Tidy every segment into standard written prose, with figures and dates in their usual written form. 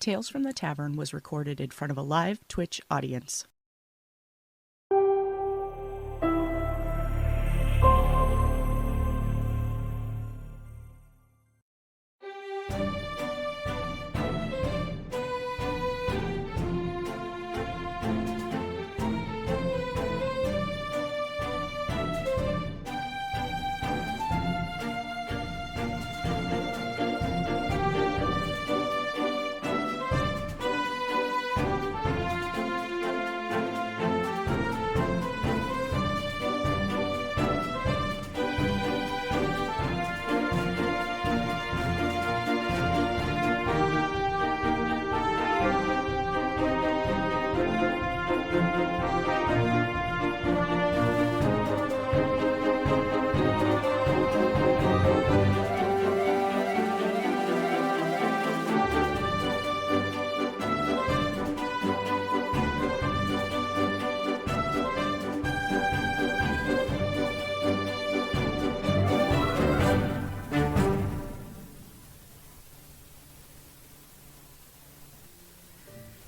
Tales from the Tavern was recorded in front of a live Twitch audience.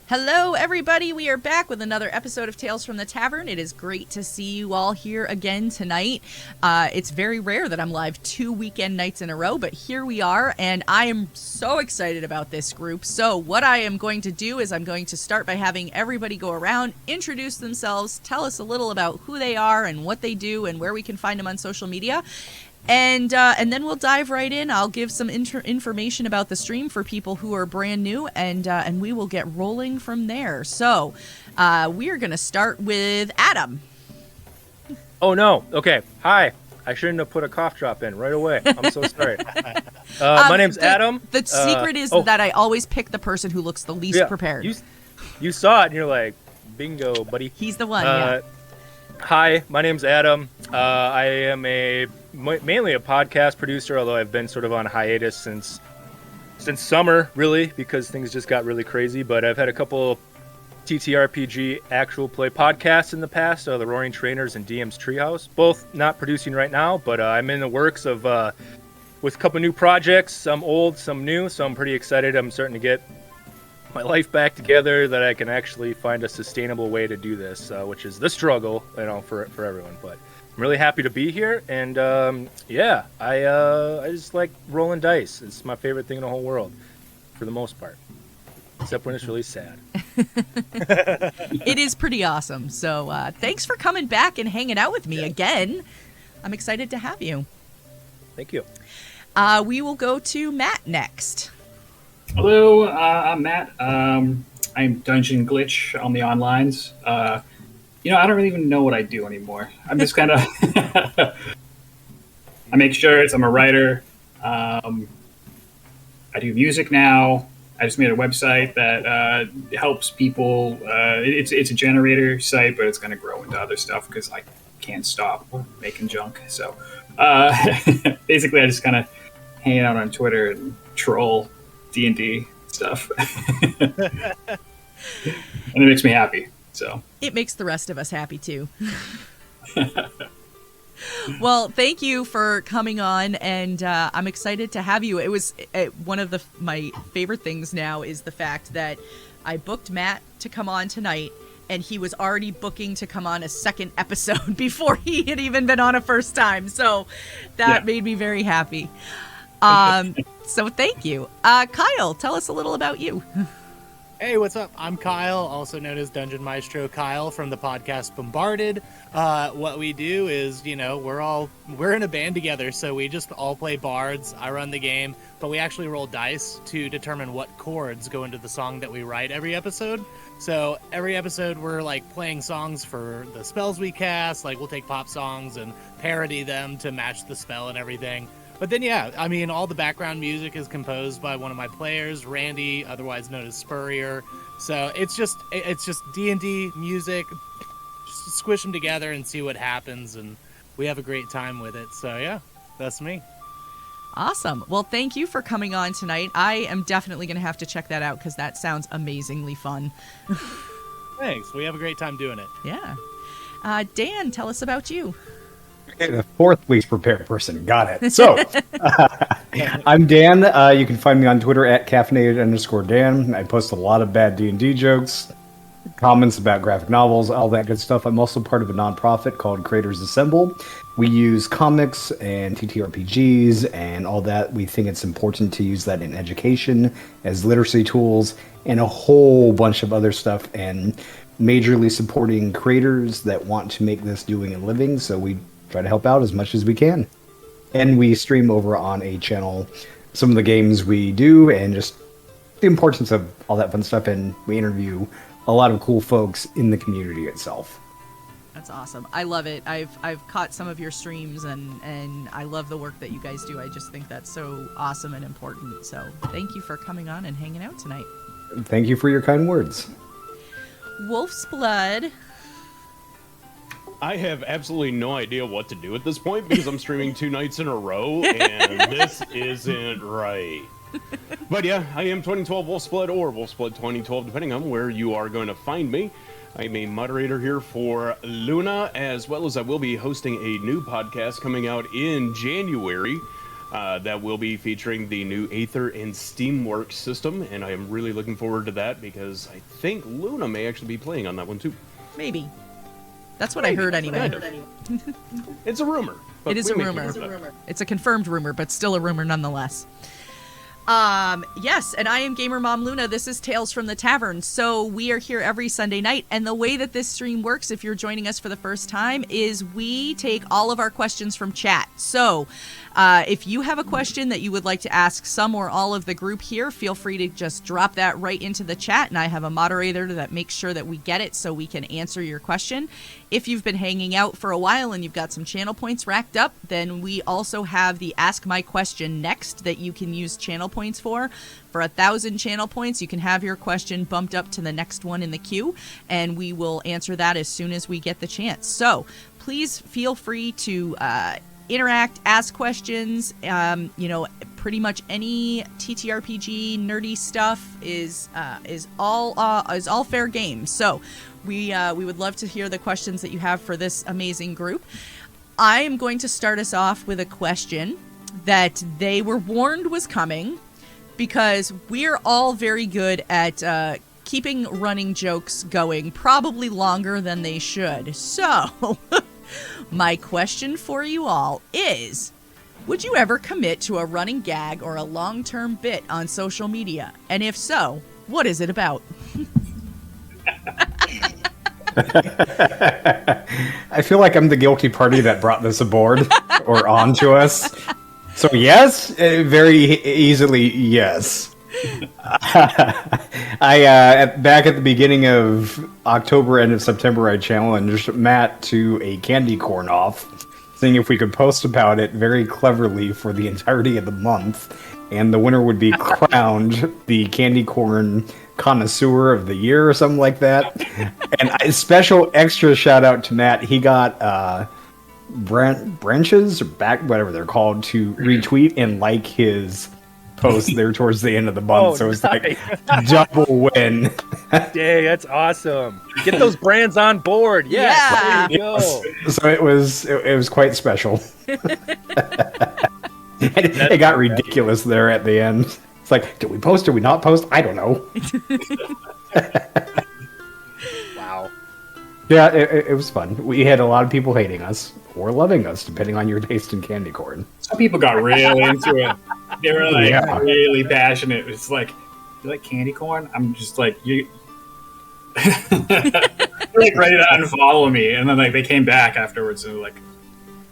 Hello, everybody. We are back with another episode of Tales from the Tavern. It is great to see you all here again tonight. It's very rare that I'm live 2 weekend nights in a row, but here we are, and I am so excited about this group. So what I am going to do is I'm going to start by having everybody go around, introduce themselves, tell us a little about who they are and what they do and where we can find them on social media. And then we'll dive right in. I'll give some information about the stream for people who are brand new, and we will get rolling from there. So we are going to start with Adam. Oh, no. Okay. Hi. I shouldn't have put a cough drop in right away. I'm so sorry. My name's Adam. The secret is that I always pick the person who looks the least prepared. You saw it, and you're like, bingo, buddy. He's the one, yeah. Hi, my name's Adam. I am mainly a podcast producer, although I've been sort of on hiatus since summer, really, because things just got really crazy. But I've had a couple TTRPG actual play podcasts in the past, the Roaring Trainers and DM's Treehouse. Both not producing right now, but I'm in the works of with a couple new projects, some old, some new, so I'm pretty excited. I'm starting to get my life back together, that I can actually find a sustainable way to do this, which is the struggle, for everyone. But I'm really happy to be here, and I just like rolling dice. It's my favorite thing in the whole world, for the most part, except when it's really sad. It is pretty awesome. So thanks for coming back and hanging out with me again. I'm excited to have you. Thank you. We will go to Matt next. Hello, I'm Matt. I'm Dungeon Glitch on the onlines. I don't really even know what I do anymore. I'm just kind of... I make shirts. I'm a writer. I do music now. I just made a website that helps people. It's a generator site, but it's going to grow into other stuff because I can't stop making junk. So basically, I just kind of hang out on Twitter and troll D&D stuff. And it makes me happy. So it makes the rest of us happy too. Well, thank you for coming on, and I'm excited to have you. It was one of my favorite things now is the fact that I booked Matt to come on tonight, and he was already booking to come on a second episode before he had even been on a first time. So that made me very happy. So thank you. Kyle, tell us a little about you. Hey, what's up? I'm Kyle, also known as Dungeon Maestro Kyle from the podcast Bombarded. What we do is, we're in a band together, so we just all play bards. I run the game, but we actually roll dice to determine what chords go into the song that we write every episode. So every episode we're playing songs for the spells we cast. We'll take pop songs and parody them to match the spell and everything. But then, all the background music is composed by one of my players, Randy, otherwise known as Spurrier. So it's just D&D music. Just squish them together and see what happens, and we have a great time with it. So yeah, that's me. Awesome. Well, thank you for coming on tonight. I am definitely going to have to check that out because that sounds amazingly fun. Thanks. We have a great time doing it. Yeah. Dan, tell us about you. The fourth week's prepared person. Got it. So, I'm Dan. You can find me on Twitter at caffeinated_Dan. I post a lot of bad D&D jokes, comments about graphic novels, all that good stuff. I'm also part of a nonprofit called Creators Assemble. We use comics and TTRPGs and all that. We think it's important to use that in education as literacy tools and a whole bunch of other stuff, and majorly supporting creators that want to make this doing a living. So we try to help out as much as we can. And we stream over on a channel some of the games we do and just the importance of all that fun stuff. And we interview a lot of cool folks in the community itself. That's awesome. I love it. I've caught some of your streams and I love the work that you guys do. I just think that's so awesome and important. So thank you for coming on and hanging out tonight. Thank you for your kind words. Wolf's Blood. I have absolutely no idea what to do at this point because I'm streaming 2 nights in a row, and this isn't right. But yeah, I am 2012 Wolf's Blood or Wolf's Blood 2012, depending on where you are going to find me. I'm a moderator here for Luna, as well as I will be hosting a new podcast coming out in January that will be featuring the new Aether and Steamworks system, and I am really looking forward to that because I think Luna may actually be playing on that one too. Maybe. That's what I heard anyway. Kind of. It's a rumor. But It is a we may rumor. keep it up. It's a confirmed rumor, but still a rumor nonetheless. Yes, and I am Gamer Mom Luna. This is Tales from the Tavern. So we are here every Sunday night, and the way that this stream works, if you're joining us for the first time, is we take all of our questions from chat. So if you have a question that you would like to ask some or all of the group here, feel free to just drop that right into the chat, and I have a moderator that makes sure that we get it so we can answer your question. If you've been hanging out for a while and you've got some channel points racked up, then we also have the Ask My Question next that you can use channel points for. For 1,000 channel points, you can have your question bumped up to the next one in the queue, and we will answer that as soon as we get the chance. So please feel free to interact, ask questions. Pretty much any TTRPG nerdy stuff is all fair game. So we would love to hear the questions that you have for this amazing group. I am going to start us off with a question that they were warned was coming, because we're all very good at keeping running jokes going, probably longer than they should. So my question for you all is, would you ever commit to a running gag or a long-term bit on social media? And if so, what is it about? I feel like I'm the guilty party that brought this aboard or onto us. So yes, very easily yes. Back at the beginning of October, end of September, I challenged Matt to a candy corn off, seeing if we could post about it very cleverly for the entirety of the month, and the winner would be crowned the candy corn connoisseur of the year or something like that. And a special extra shout out to Matt. He got branches or back, whatever they're called, to retweet and like his post there towards the end of the month. So it's like double win. Dang, that's awesome. Get those brands on board. Yes, Yeah. there you go. So it was quite special. It got ridiculous there at the end. It's like, did we post? Did we not post? I don't know. Wow. Yeah, it was fun. We had a lot of people hating us or loving us, depending on your taste in candy corn. Some people got really into it. They were like really passionate. It's like, you like candy corn? I'm just like, you. They're like ready to unfollow me, and then like they came back afterwards and were like,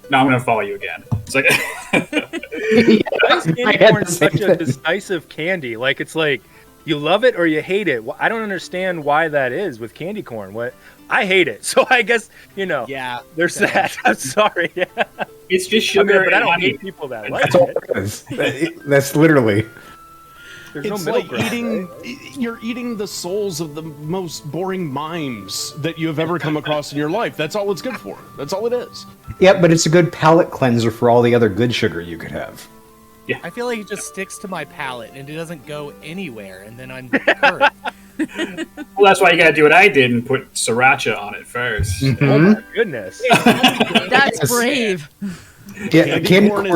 no, I'm gonna follow you again. It's like Candy corn is such a decisive candy. Like, it's like you love it or you hate it. I don't understand why that is with candy corn. I hate it, so I guess Yeah. there's that. I'm sorry. it's just sugar but I and don't honey. hate people that like That's all it. it is. That's literally. There's It's no middle like ground. you're eating the souls of the most boring mimes that you have ever come across in your life. That's all it's good for. That's all it is. Yeah, but it's a good palate cleanser for all the other good sugar you could have. I feel like it just sticks to my palate and it doesn't go anywhere, and then I'm hurt. Well, that's why you gotta do what I did and put sriracha on it first. Oh my goodness. That's brave. Yeah, Candy corn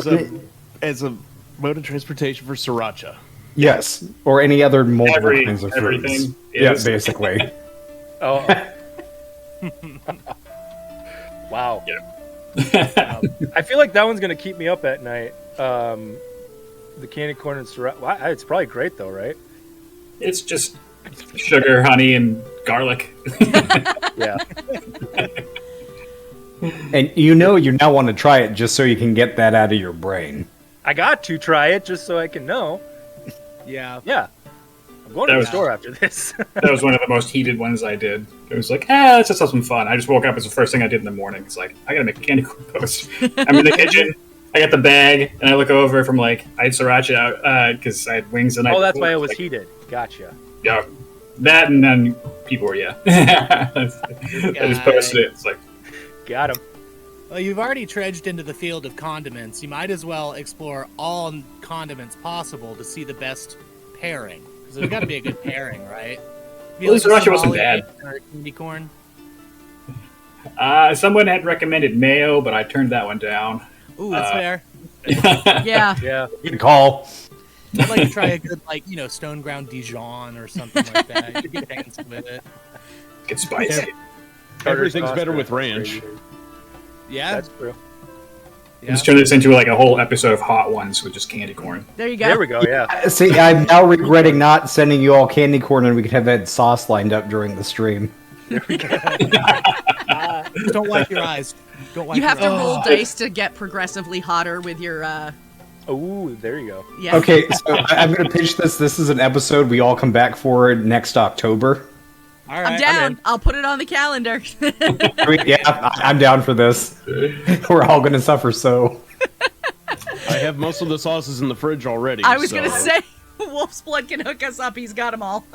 is a mode of transportation for sriracha. Yes, or any other multiple kinds of foods. Everything. Yeah, is. basically. Oh. Wow. Yeah. I feel like that one's gonna keep me up at night. The candy corn and sriracha. Well, it's probably great though, right? It's just sugar, honey, and garlic. Yeah. And you now want to try it just so you can get that out of your brain. I got to try it just so I can know. Yeah. Yeah. I'm going to That the was- store after this. That was one of the most heated ones I did. It was like, let's just have some fun. I just woke up. It's the first thing I did in the morning. It's like, I gotta make a candy corn toast. I'm in the kitchen. I got the bag, and I look over from I had sriracha out because I had wings the night Oh, that's before. why it was Like, heated. Gotcha. Yeah. That, and then people were, I just posted it. It's like, Got him. Well, you've already trudged into the field of condiments. You might as well explore all condiments possible to see the best pairing. Because there's got to be a good pairing, right? Well, the sriracha wasn't Somali bad. or candy corn. someone had recommended mayo, but I turned that one down. Ooh, that's fair. Yeah. Yeah. Good call. I'd like to try a good, stone ground Dijon or something like that. You could get fancy with it. Get spicy. Everything's Sauce better for with ranch. gravy. Yeah. That's true. Yeah. Let's turn this into a whole episode of Hot Ones with just candy corn. There you go. There we go. Yeah. See, I'm now regretting not sending you all candy corn, and we could have that sauce lined up during the stream. Just don't wipe your eyes. Don't wipe You have to your eyes. roll dice to get progressively hotter with your. Oh, there you go. Yeah. Okay, so I'm going to pitch this. This is an episode we all come back for next October. All right. I'm down. I'll put it on the calendar. I'm down for this. We're all going to suffer, so. I have most of the sauces in the fridge already. I was so- gonna say, Wolf's Blood can hook us up. He's got them all.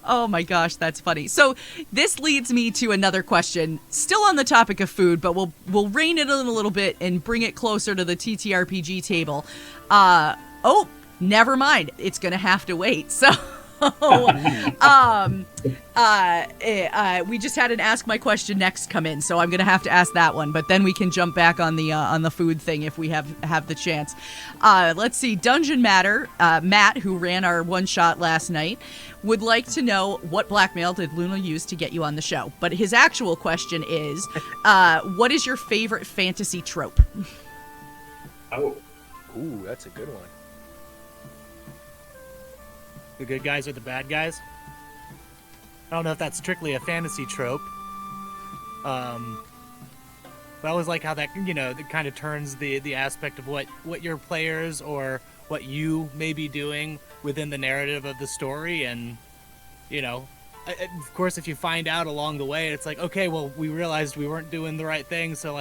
Oh my gosh, that's funny. So this leads me to another question, still on the topic of food, but we'll rein it in a little bit and bring it closer to the TTRPG table. Oh, never mind. It's gonna have to wait. So. We just had an Ask My Question Next come in, so I'm gonna have to ask that one. But then we can jump back on the food thing if we have the chance. Let's see. Dungeon Matter, Matt, who ran our one shot last night, would like to know what blackmail did Luna use to get you on the show. But his actual question is, what is your favorite fantasy trope? Oh. Ooh, that's a good one. The good guys or the bad guys? I don't know if that's strictly a fantasy trope. But I always like how that, that kind of turns the aspect of what your players or what you may be doing within the narrative of the story. And, of course, if you find out along the way, it's like, okay, well, we realized we weren't doing the right thing. So,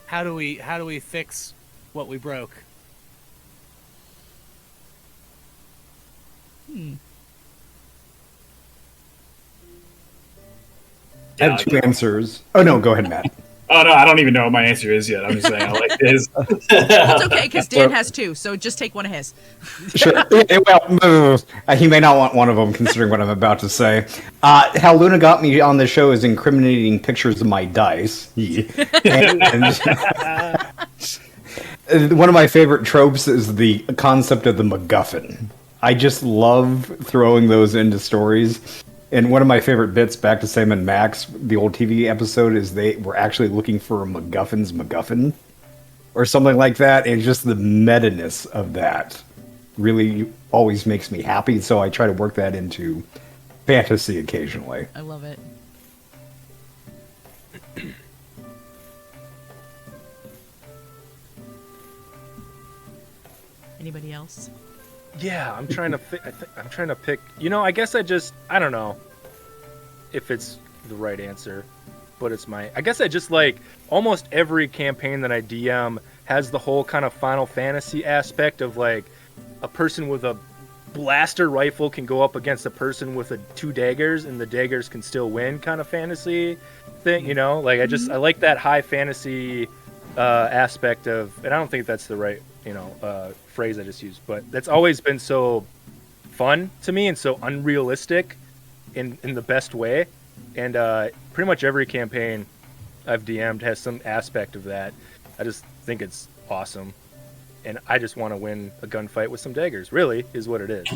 how do we fix what we broke? I have two answers. Oh, no, go ahead, Matt. Oh, no, I don't even know what my answer is yet. I'm just saying I like his. It's okay, because Dan has two, so just take one of his. Sure. Well, he may not want one of them, considering what I'm about to say. How Luna got me on the show is incriminating pictures of my dice. And one of my favorite tropes is the concept of the MacGuffin. I just love throwing those into stories. And one of my favorite bits, back to Sam and Max, the old TV episode, is they were actually looking for a MacGuffin's MacGuffin. Or something like that. And just the meta-ness of that really always makes me happy. So I try to work that into fantasy occasionally. I love it. Anybody else? Yeah, I'm trying to. I'm trying to pick. I guess I don't know if it's the right answer, but it's my. I guess I just like almost every campaign that I DM has the whole kind of Final Fantasy aspect of like a person with a blaster rifle can go up against a person with two daggers, and the daggers can still win kind of fantasy thing. Like I like that high fantasy aspect of, and I don't think that's the right phrase I just used, but that's always been so fun to me and so unrealistic in the best way. And pretty much every campaign I've DM'd has some aspect of that. I just think it's awesome. And I just want to win a gunfight with some daggers, really, is what it is.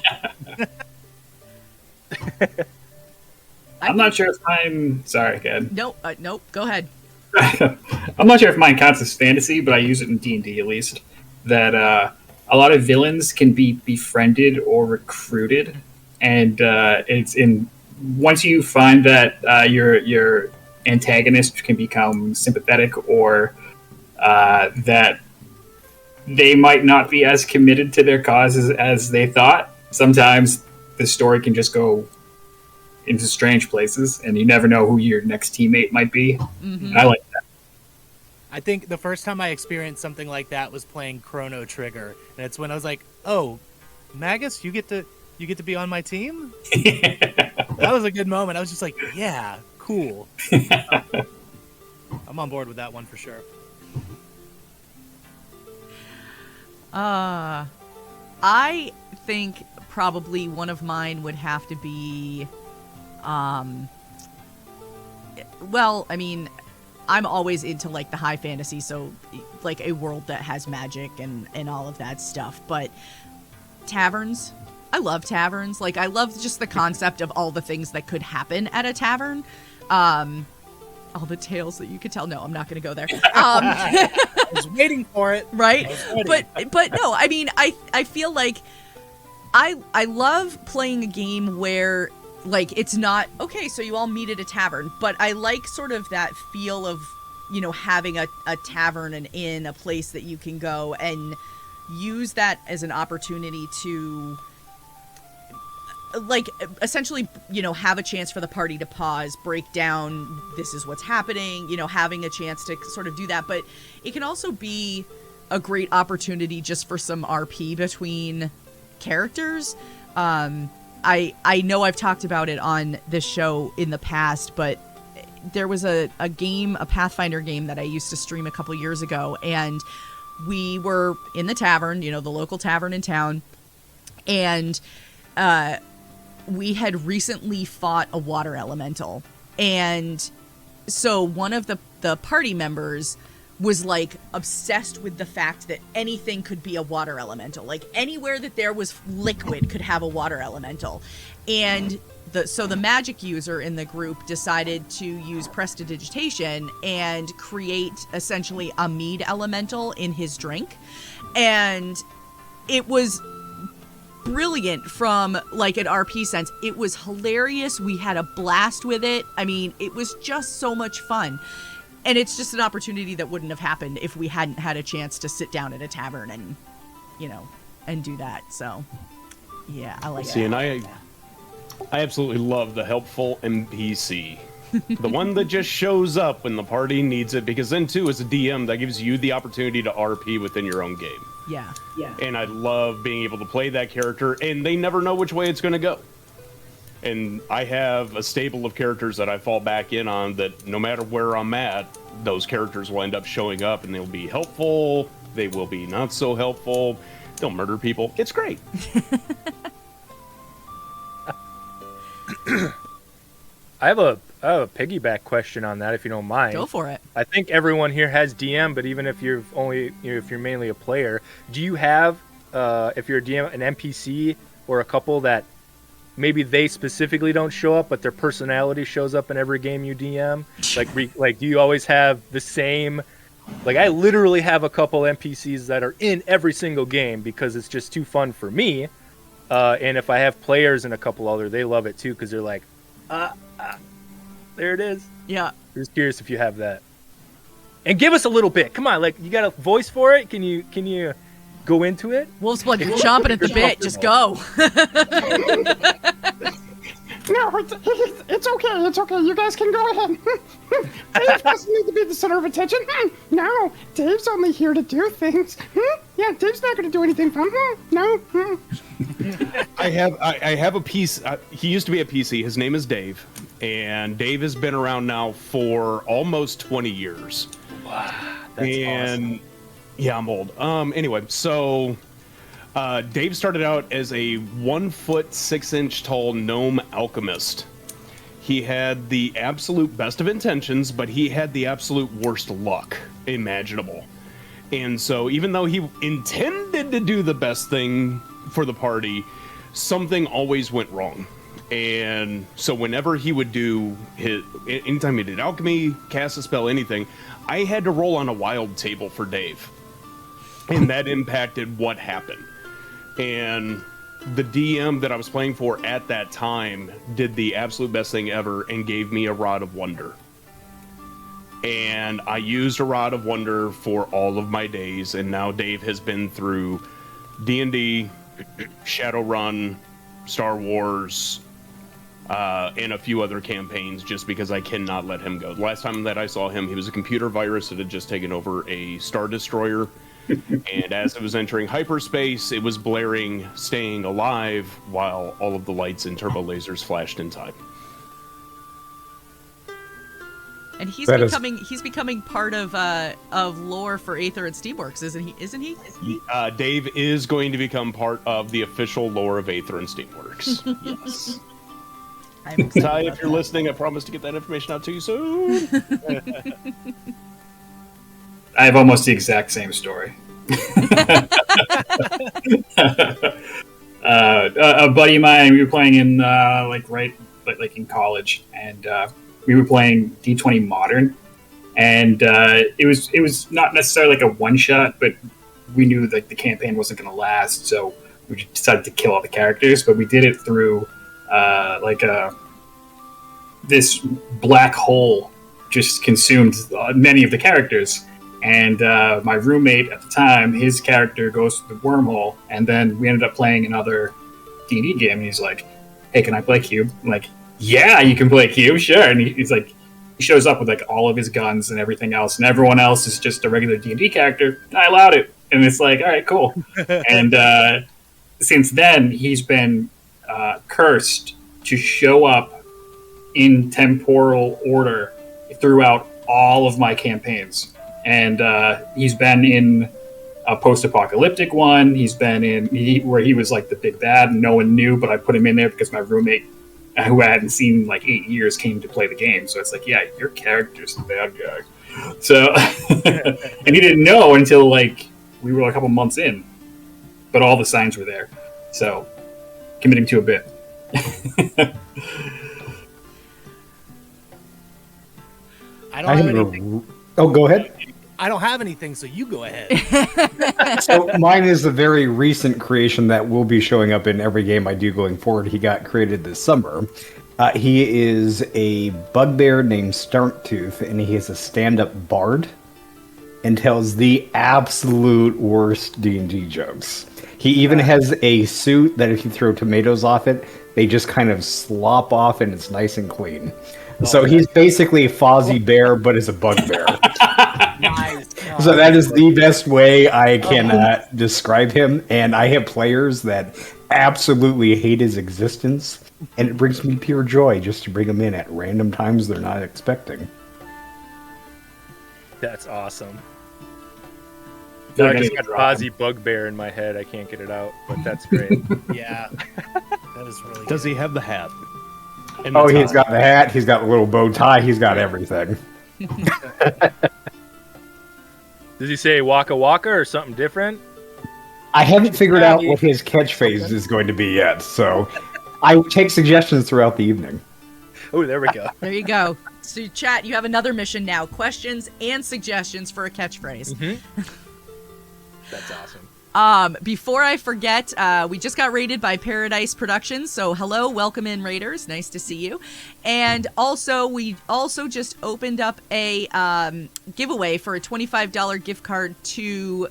I'm not sure if I'm... Sorry, go ahead. Nope, go ahead. I'm not sure if mine counts as fantasy, but I use it in D&D at least. That a lot of villains can be befriended or recruited. And it's in... Once you find that your antagonist can become sympathetic or that they might not be as committed to their causes as they thought, sometimes the story can just go into strange places, and you never know who your next teammate might be. Mm-hmm. And I like that. I think the first time I experienced something like that was playing Chrono Trigger, and it's when I was like, "Oh, Magus, you get to be on my team." That was a good moment. I was just like, "Yeah, cool." I'm on board with that one for sure. I think probably one of mine would have to be, well, I mean, I'm always into like the high fantasy, so like a world that has magic and all of that stuff. But taverns, I love taverns. Like I love just the concept of all the things that could happen at a tavern. All the tales that you could tell. No, I'm not going to go there. I was waiting for it. Right? But no, I mean, I feel like I love playing a game where like it's not okay, so you all meet at a tavern, but I like sort of that feel of, you know, having a tavern, an inn, a place that you can go and use that as an opportunity to like essentially, you know, have a chance for the party to pause, break down, this is what's happening, you know, having a chance to sort of do that. But it can also be a great opportunity just for some RP between characters. I know I've talked about it on this show in the past, but there was a game, a Pathfinder game that I used to stream a couple years ago, and we were in the tavern, you know, the local tavern in town, and we had recently fought a water elemental. And so one of the party members was like obsessed with the fact that anything could be a water elemental. Like anywhere that there was liquid could have a water elemental. And so the magic user in the group decided to use prestidigitation and create essentially a mead elemental in his drink. And it was brilliant from like an RP sense. It was hilarious. We had a blast with it. I mean, it was just so much fun. And it's just an opportunity that wouldn't have happened if we hadn't had a chance to sit down at a tavern and, you know, and do that. So, yeah, I like See, that. and I absolutely love the helpful NPC. The one that just shows up when the party needs it, because then, too, as a DM, that gives you the opportunity to RP within your own game. Yeah. And I love being able to play that character, and they never know which way it's going to go. And I have a stable of characters that I fall back in on that no matter where I'm at, those characters will end up showing up, and they'll be helpful, they will be not so helpful, they'll murder people. It's great. I have a piggyback question on that, if you don't mind. Go for it. I think everyone here has DM, but even if you're mainly a player, do you have, if you're a DM, an NPC or a couple that maybe they specifically don't show up, but their personality shows up in every game you DM? Like, do you always have the same? Like, I literally have a couple NPCs that are in every single game because it's just too fun for me. And if I have players and a couple other, they love it too because they're like, there it is. Yeah. I'm just curious if you have that. And give us a little bit. Come on, like, you got a voice for it? Can you go into it? Wolf's Blood, you're chomping at the bit. Just go. No, it's okay. It's okay. You guys can go ahead. Dave doesn't need to be the center of attention. No, Dave's only here to do things. Yeah, Dave's not going to do anything fun. No. I have a piece. He used to be a PC. His name is Dave, and Dave has been around now for almost 20 years. Wow, that's awesome. Yeah, I'm old. Anyway, so Dave started out as a 1 foot 6 inch tall gnome alchemist. He had the absolute best of intentions, but he had the absolute worst luck imaginable. And so even though he intended to do the best thing for the party, something always went wrong. And so whenever he would do anytime he did alchemy, cast a spell, anything, I had to roll on a wild table for Dave. And that impacted what happened. And the DM that I was playing for at that time did the absolute best thing ever and gave me a Rod of Wonder. And I used a Rod of Wonder for all of my days, and now Dave has been through D&D, Shadowrun, Star Wars, and a few other campaigns just because I cannot let him go. The last time that I saw him, he was a computer virus that had just taken over a Star Destroyer. And as it was entering hyperspace, it was blaring "Staying Alive" while all of the lights and turbo lasers flashed in time. And he's That becoming part of lore for Aether and Steamworks, isn't he? Dave is going to become part of the official lore of Aether and Steamworks. Yes. I'm excited Ty, about if you're that. listening, I promise to get that information out to you soon. I have almost the exact same story. A buddy of mine, we were playing in in college, and we were playing D20 Modern, and it was not necessarily like a one shot, but we knew like the campaign wasn't going to last, so we just decided to kill all the characters. But we did it through this black hole just consumed many of the characters. And my roommate at the time, his character goes through the wormhole, and then we ended up playing another D&D game, and he's like, "Hey, can I play Cube?" I'm like, "Yeah, you can play Cube, sure." And he's like, he shows up with like all of his guns and everything else, and everyone else is just a regular D&D character. I allowed it, and it's like, all right, cool. And since then, he's been cursed to show up in temporal order throughout all of my campaigns. And he's been in a post-apocalyptic one. He's been in where he was like the big bad and no one knew, but I put him in there because my roommate, who I hadn't seen in like 8 years, came to play the game. So it's like, yeah, your character's the bad guy. So, and he didn't know until like we were a couple months in, but all the signs were there. So, committing to a bit. I don't have anything. Oh, go ahead. I don't have anything, so you go ahead. So mine is a very recent creation that will be showing up in every game I do going forward. He got created this summer. He is a bugbear named Starktooth, and he is a stand-up bard and tells the absolute worst D&D jokes. He even has a suit that if you throw tomatoes off it, they just kind of slop off and it's nice and clean. So he's basically Fozzie Bear, but as a bugbear. Nice. So that is the best way I can describe him. And I have players that absolutely hate his existence. And it brings me pure joy just to bring him in at random times they're not expecting. That's awesome. feel I like I just need got to drop Fozzie Bugbear in my head. I can't get it out, but that's great. Yeah. That is really Does good. he have the hat? And Oh, the he's tie? got the hat, he's got the little bow tie, he's got everything. Does he say Waka Waka or something different? I haven't figured out what his catchphrase is going to be yet, so I take suggestions throughout the evening. Oh, there we go. There you go. So, chat, you have another mission now. Questions and suggestions for a catchphrase. That's awesome. Before I forget, we just got raided by Paradise Productions, so hello, welcome in, Raiders. Nice to see you. And also, we also just opened up a giveaway for a $25 gift card to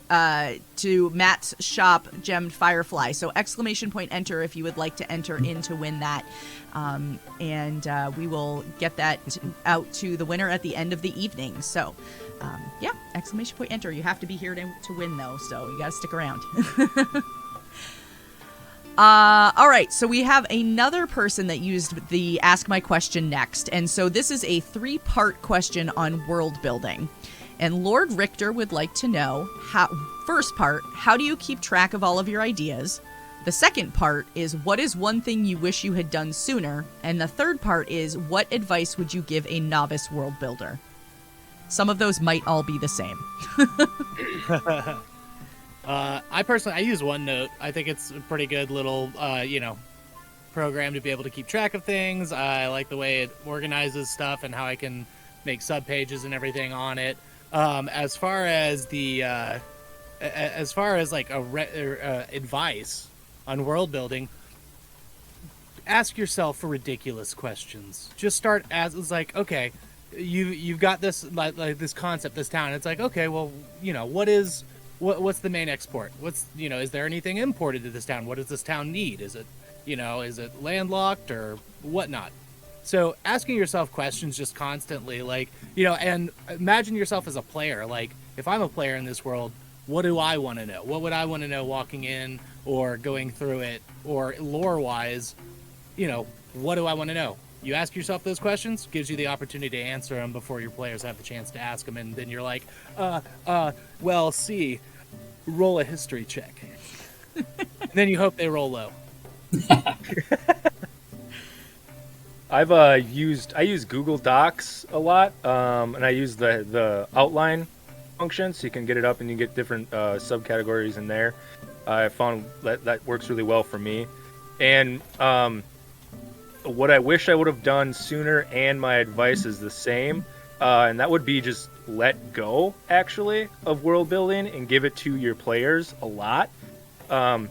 Matt's shop, Gemmed Firefly. So !enter if you would like to enter in to win that. And we will get that out to the winner at the end of the evening. So, yeah, !enter. You have to be here to win, though, so you got to stick around. All right, so we have another person that used the Ask My Question next. And so this is a 3-part question on world building. And Lord Richter would like to know, first part, how do you keep track of all of your ideas? The second part is, what is one thing you wish you had done sooner? And the third part is, what advice would you give a novice world builder? Some of those might all be the same. I personally use OneNote. I think it's a pretty good little, program to be able to keep track of things. I like the way it organizes stuff and how I can make subpages and everything on it. As far as advice on world building, ask yourself for ridiculous questions. Just start as it's like, okay, you've got this like this concept, this town. It's like, okay, well, what's the main export? Is there anything imported to this town? What does this town need? Is it landlocked or whatnot? So asking yourself questions just constantly, and imagine yourself as a player. Like, if I'm a player in this world, what do I want to know? What would I want to know walking in or going through it, or lore-wise, what do I want to know? You ask yourself those questions, gives you the opportunity to answer them before your players have the chance to ask them, and then you're like, roll a history check. And then you hope they roll low. I use Google Docs a lot, and I use the outline function, so you can get it up and you get different subcategories in there. I found that works really well for me. And what I wish I would have done sooner, and my advice is the same, and that would be just let go, actually, of world building and give it to your players a lot. And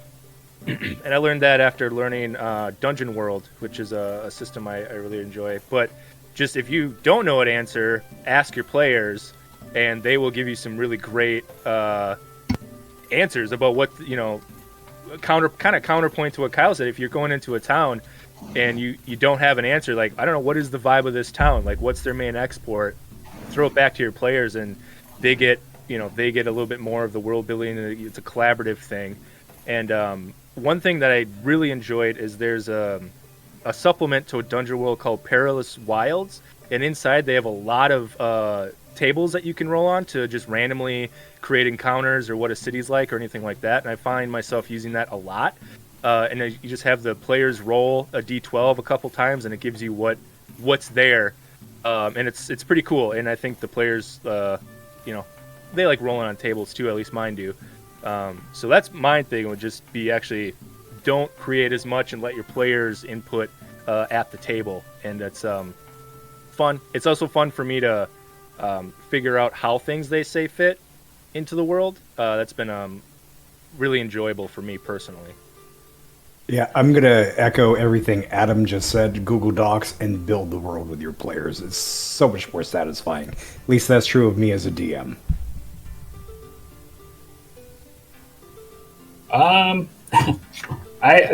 I learned that after learning Dungeon World, which is a system I really enjoy. But just if you don't know an answer, ask your players, and they will give you some really great answers about what, counterpoint to what Kyle said. If you're going into a town and you don't have an answer, like, I don't know, what is the vibe of this town? Like, what's their main export? Throw it back to your players, and they get a little bit more of the world building. It's a collaborative thing. And one thing that I really enjoyed is there's a supplement to a Dungeon World called Perilous Wilds, and inside they have a lot of tables that you can roll on to just randomly create encounters or what a city's like or anything like that. And I find myself using that a lot. And you just have the players roll a d12 a couple times, and it gives you what's there. And it's pretty cool. And I think the players, they like rolling on tables too. At least mine do. So that's my thing, would just be actually don't create as much and let your players input at the table. And that's fun. It's also fun for me to figure out how things they say fit into the world. That's been really enjoyable for me personally. Yeah, I'm going to echo everything Adam just said. Google Docs and build the world with your players. It's so much more satisfying. At least that's true of me as a DM.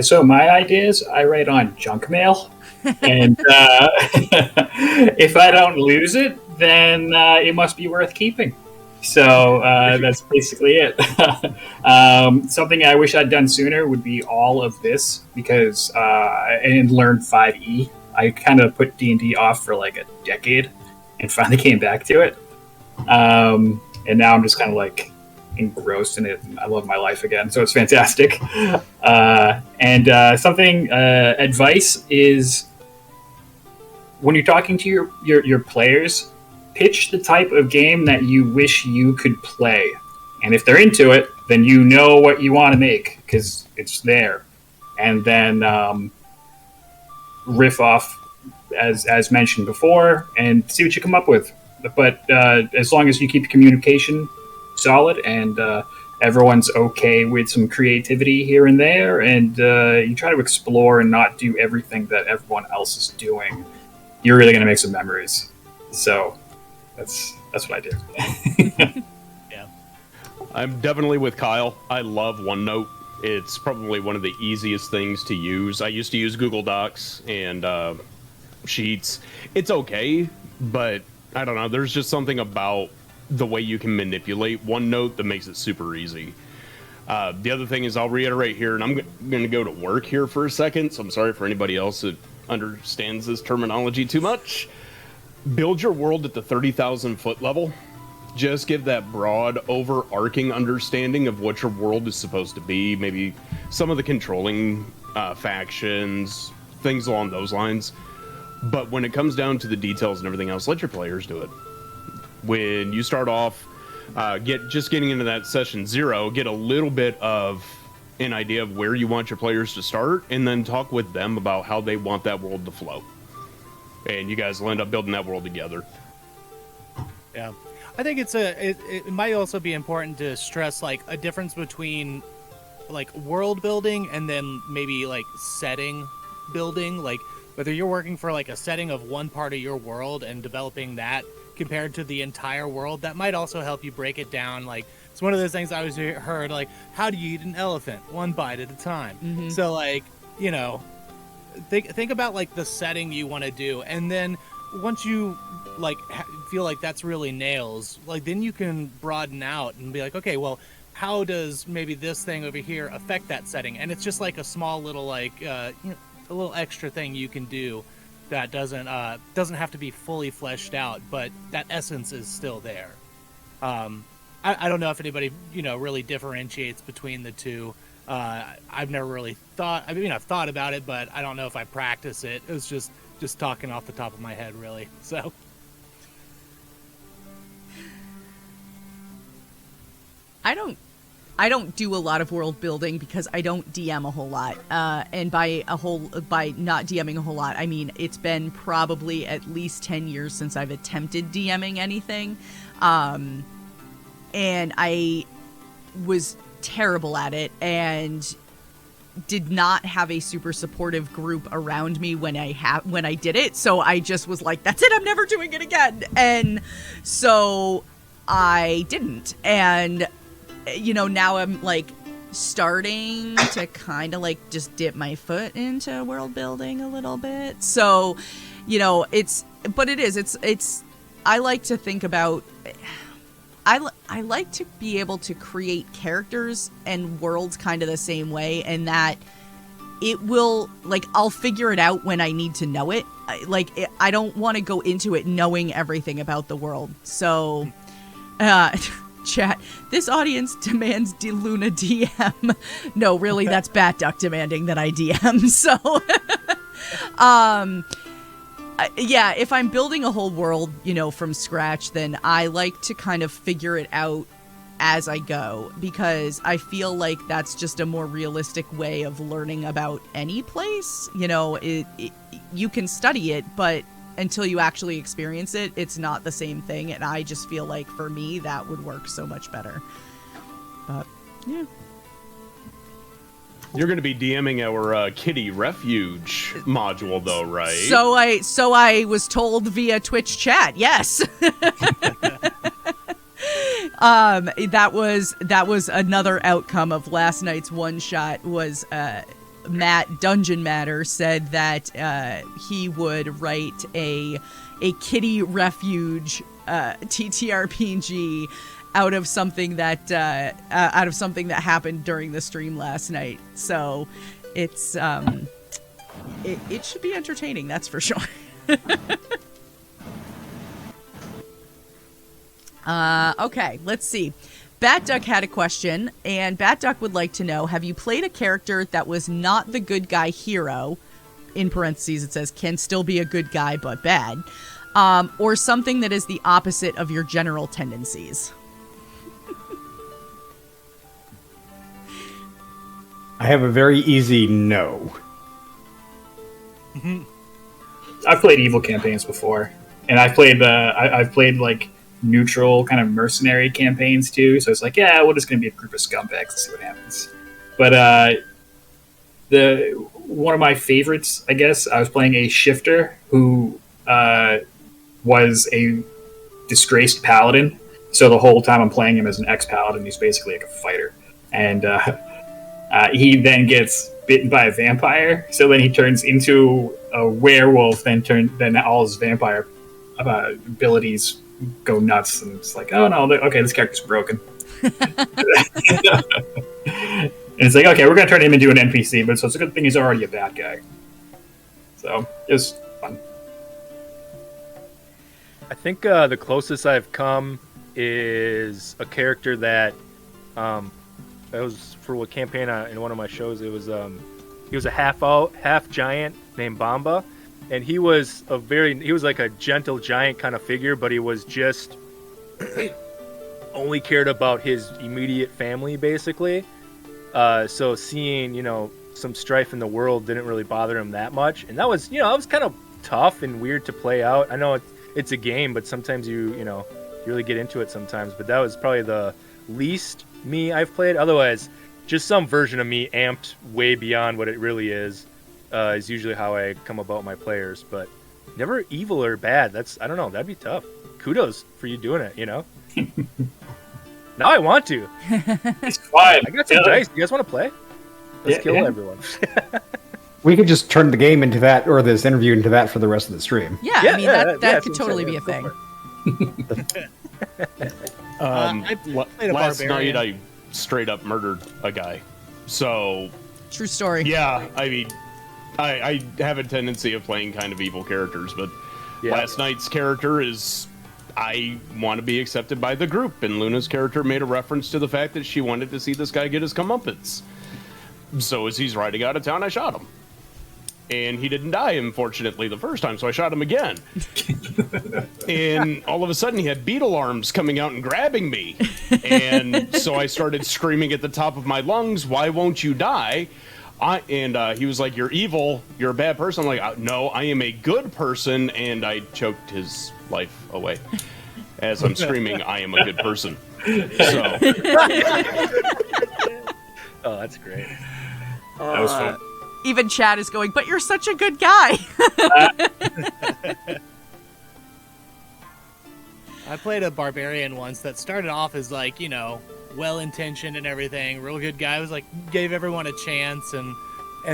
So my ideas, I write on junk mail, and if I don't lose it, then it must be worth keeping. So that's basically it. Something I wish I'd done sooner would be all of this, because and learn 5e. I kind of put D&D off for like a decade, and finally came back to it. And now I'm just kind of like engrossed in it. I love my life again, so it's fantastic. Advice is, when you're talking to your players, pitch the type of game that you wish you could play, and if they're into it, then you know what you want to make because it's there. And then riff off as mentioned before and see what you come up with. But as long as you keep communication solid and everyone's okay with some creativity here and there, and you try to explore and not do everything that everyone else is doing, you're really going to make some memories. So that's what I do. Yeah, I'm definitely with Kyle. I love OneNote. It's probably one of the easiest things to use. I used to use Google Docs and Sheets. It's okay, but I don't know. There's just something about the way you can manipulate OneNote that makes it super easy. The other thing is, I'll reiterate here, and I'm going to go to work here for a second, so I'm sorry for anybody else that understands this terminology too much. Build your world at the 30,000 foot level. just give that broad, overarching understanding of what your world is supposed to be. Maybe some of the controlling factions, things along those lines. But when it comes down to the details and everything else, let your players do it. When you start off, getting into that session 0, get a little bit of an idea of where you want your players to start, and then talk with them about how they want that world to flow. And you guys will end up building that world together. Yeah, I think it might also be important to stress like a difference between like world building and then maybe like setting building, like whether you're working for like a setting of one part of your world and developing that compared to the entire world. That might also help you break it down. Like it's one of those things I always heard, like, how do you eat an elephant? One bite at a time. Mm-hmm. So like, you know, think about like the setting you want to do, and then once you like feel like that's really nails, like then you can broaden out and be like, okay, well, how does maybe this thing over here affect that setting? And it's just like a small little like you know, a little extra thing you can do that doesn't have to be fully fleshed out, but that essence is still there. I don't know if anybody, you know, really differentiates between the two. I've never really thought. I mean, I've thought about it, but I don't know if I practice it. It was just talking off the top of my head, really. So. I don't do a lot of world building because I don't DM a whole lot. And by not DMing a whole lot, I mean it's been probably at least 10 years since I've attempted DMing anything. And I was terrible at it and did not have a super supportive group around me when I did it. So I just was like, that's it, I'm never doing it again. And so I didn't. And you know, now I'm like starting to kind of like just dip my foot into world building a little bit. So, you know, it's I like to think about, I like to be able to create characters and worlds kind of the same way, and that it will, like, I'll figure it out when I need to know it. I don't want to go into it knowing everything about the world. So, chat, this audience demands Luna DM. No, really, that's Bat Duck demanding that I DM. So, yeah, if I'm building a whole world, you know, from scratch, then I like to kind of figure it out as I go, because I feel like that's just a more realistic way of learning about any place. You know, you can study it, but until you actually experience it, it's not the same thing. And I just feel like for me, that would work so much better. But yeah. You're going to be DMing our Kitty Refuge module, though, right? So I was told via Twitch chat. Yes. That was another outcome of last night's one shot. Was Matt Dungeon Matter said that he would write a Kitty Refuge TTRPG out of something that happened during the stream last night. So it's it should be entertaining, that's for sure. Okay, let's see. Bat Duck had a question, and Bat Duck would like to know, have you played a character that was not the good guy hero, in parentheses it says can still be a good guy but bad, or something that is the opposite of your general tendencies? I have a very easy no. I've played evil campaigns before, and I've played like neutral kind of mercenary campaigns too. So it's like, yeah, we're just going to be a group of scumbags and see what happens. But one of my favorites, I guess, I was playing a shifter who was a disgraced paladin. So the whole time I'm playing him as an ex-paladin, he's basically like a fighter, and he then gets bitten by a vampire. So then he turns into a werewolf. Then all his vampire abilities go nuts, and it's like, oh no, okay, this character's broken. And it's like, okay, we're gonna turn him into an NPC, but so it's a good thing he's already a bad guy. So it was fun. I think the closest I've come is a character that that was for a campaign in one of my shows. It was he was a half giant named Bamba, and he was like a gentle giant kind of figure, but he was just only cared about his immediate family, basically. So seeing, some strife in the world didn't really bother him that much. And that was, it was kind of tough and weird to play out. I know it's a game, but sometimes you really get into it sometimes. But that was probably the least me I've played. Otherwise, just some version of me amped way beyond what it really is usually how I come about my players. But never evil or bad. I don't know, that'd be tough. Kudos for you doing it, Now I want to. It's fine. I got some dice. You guys want to play? Let's kill everyone. We could just turn the game into that, or this interview into that for the rest of the stream. Yeah, I mean, that could totally be a thing. Last night I straight up murdered a guy. So... True story. Yeah, I mean, I have a tendency of playing kind of evil characters, but last night's character is... I want to be accepted by the group, and Luna's character made a reference to the fact that she wanted to see this guy get his comeuppance. So as he's riding out of town, I shot him. And he didn't die, unfortunately, the first time, so I shot him again. And all of a sudden, he had beetle arms coming out and grabbing me. And so I started screaming at the top of my lungs, "Why won't you die?" He was like, "You're evil, you're a bad person." I'm like, "No, I am a good person," and I choked his life away as I'm screaming, "I am a good person." So, oh, that's great. That was fun. Even Chad is going, "But you're such a good guy." I played a barbarian once that started off as like, well-intentioned and everything, real good guy. Was like, gave everyone a chance, and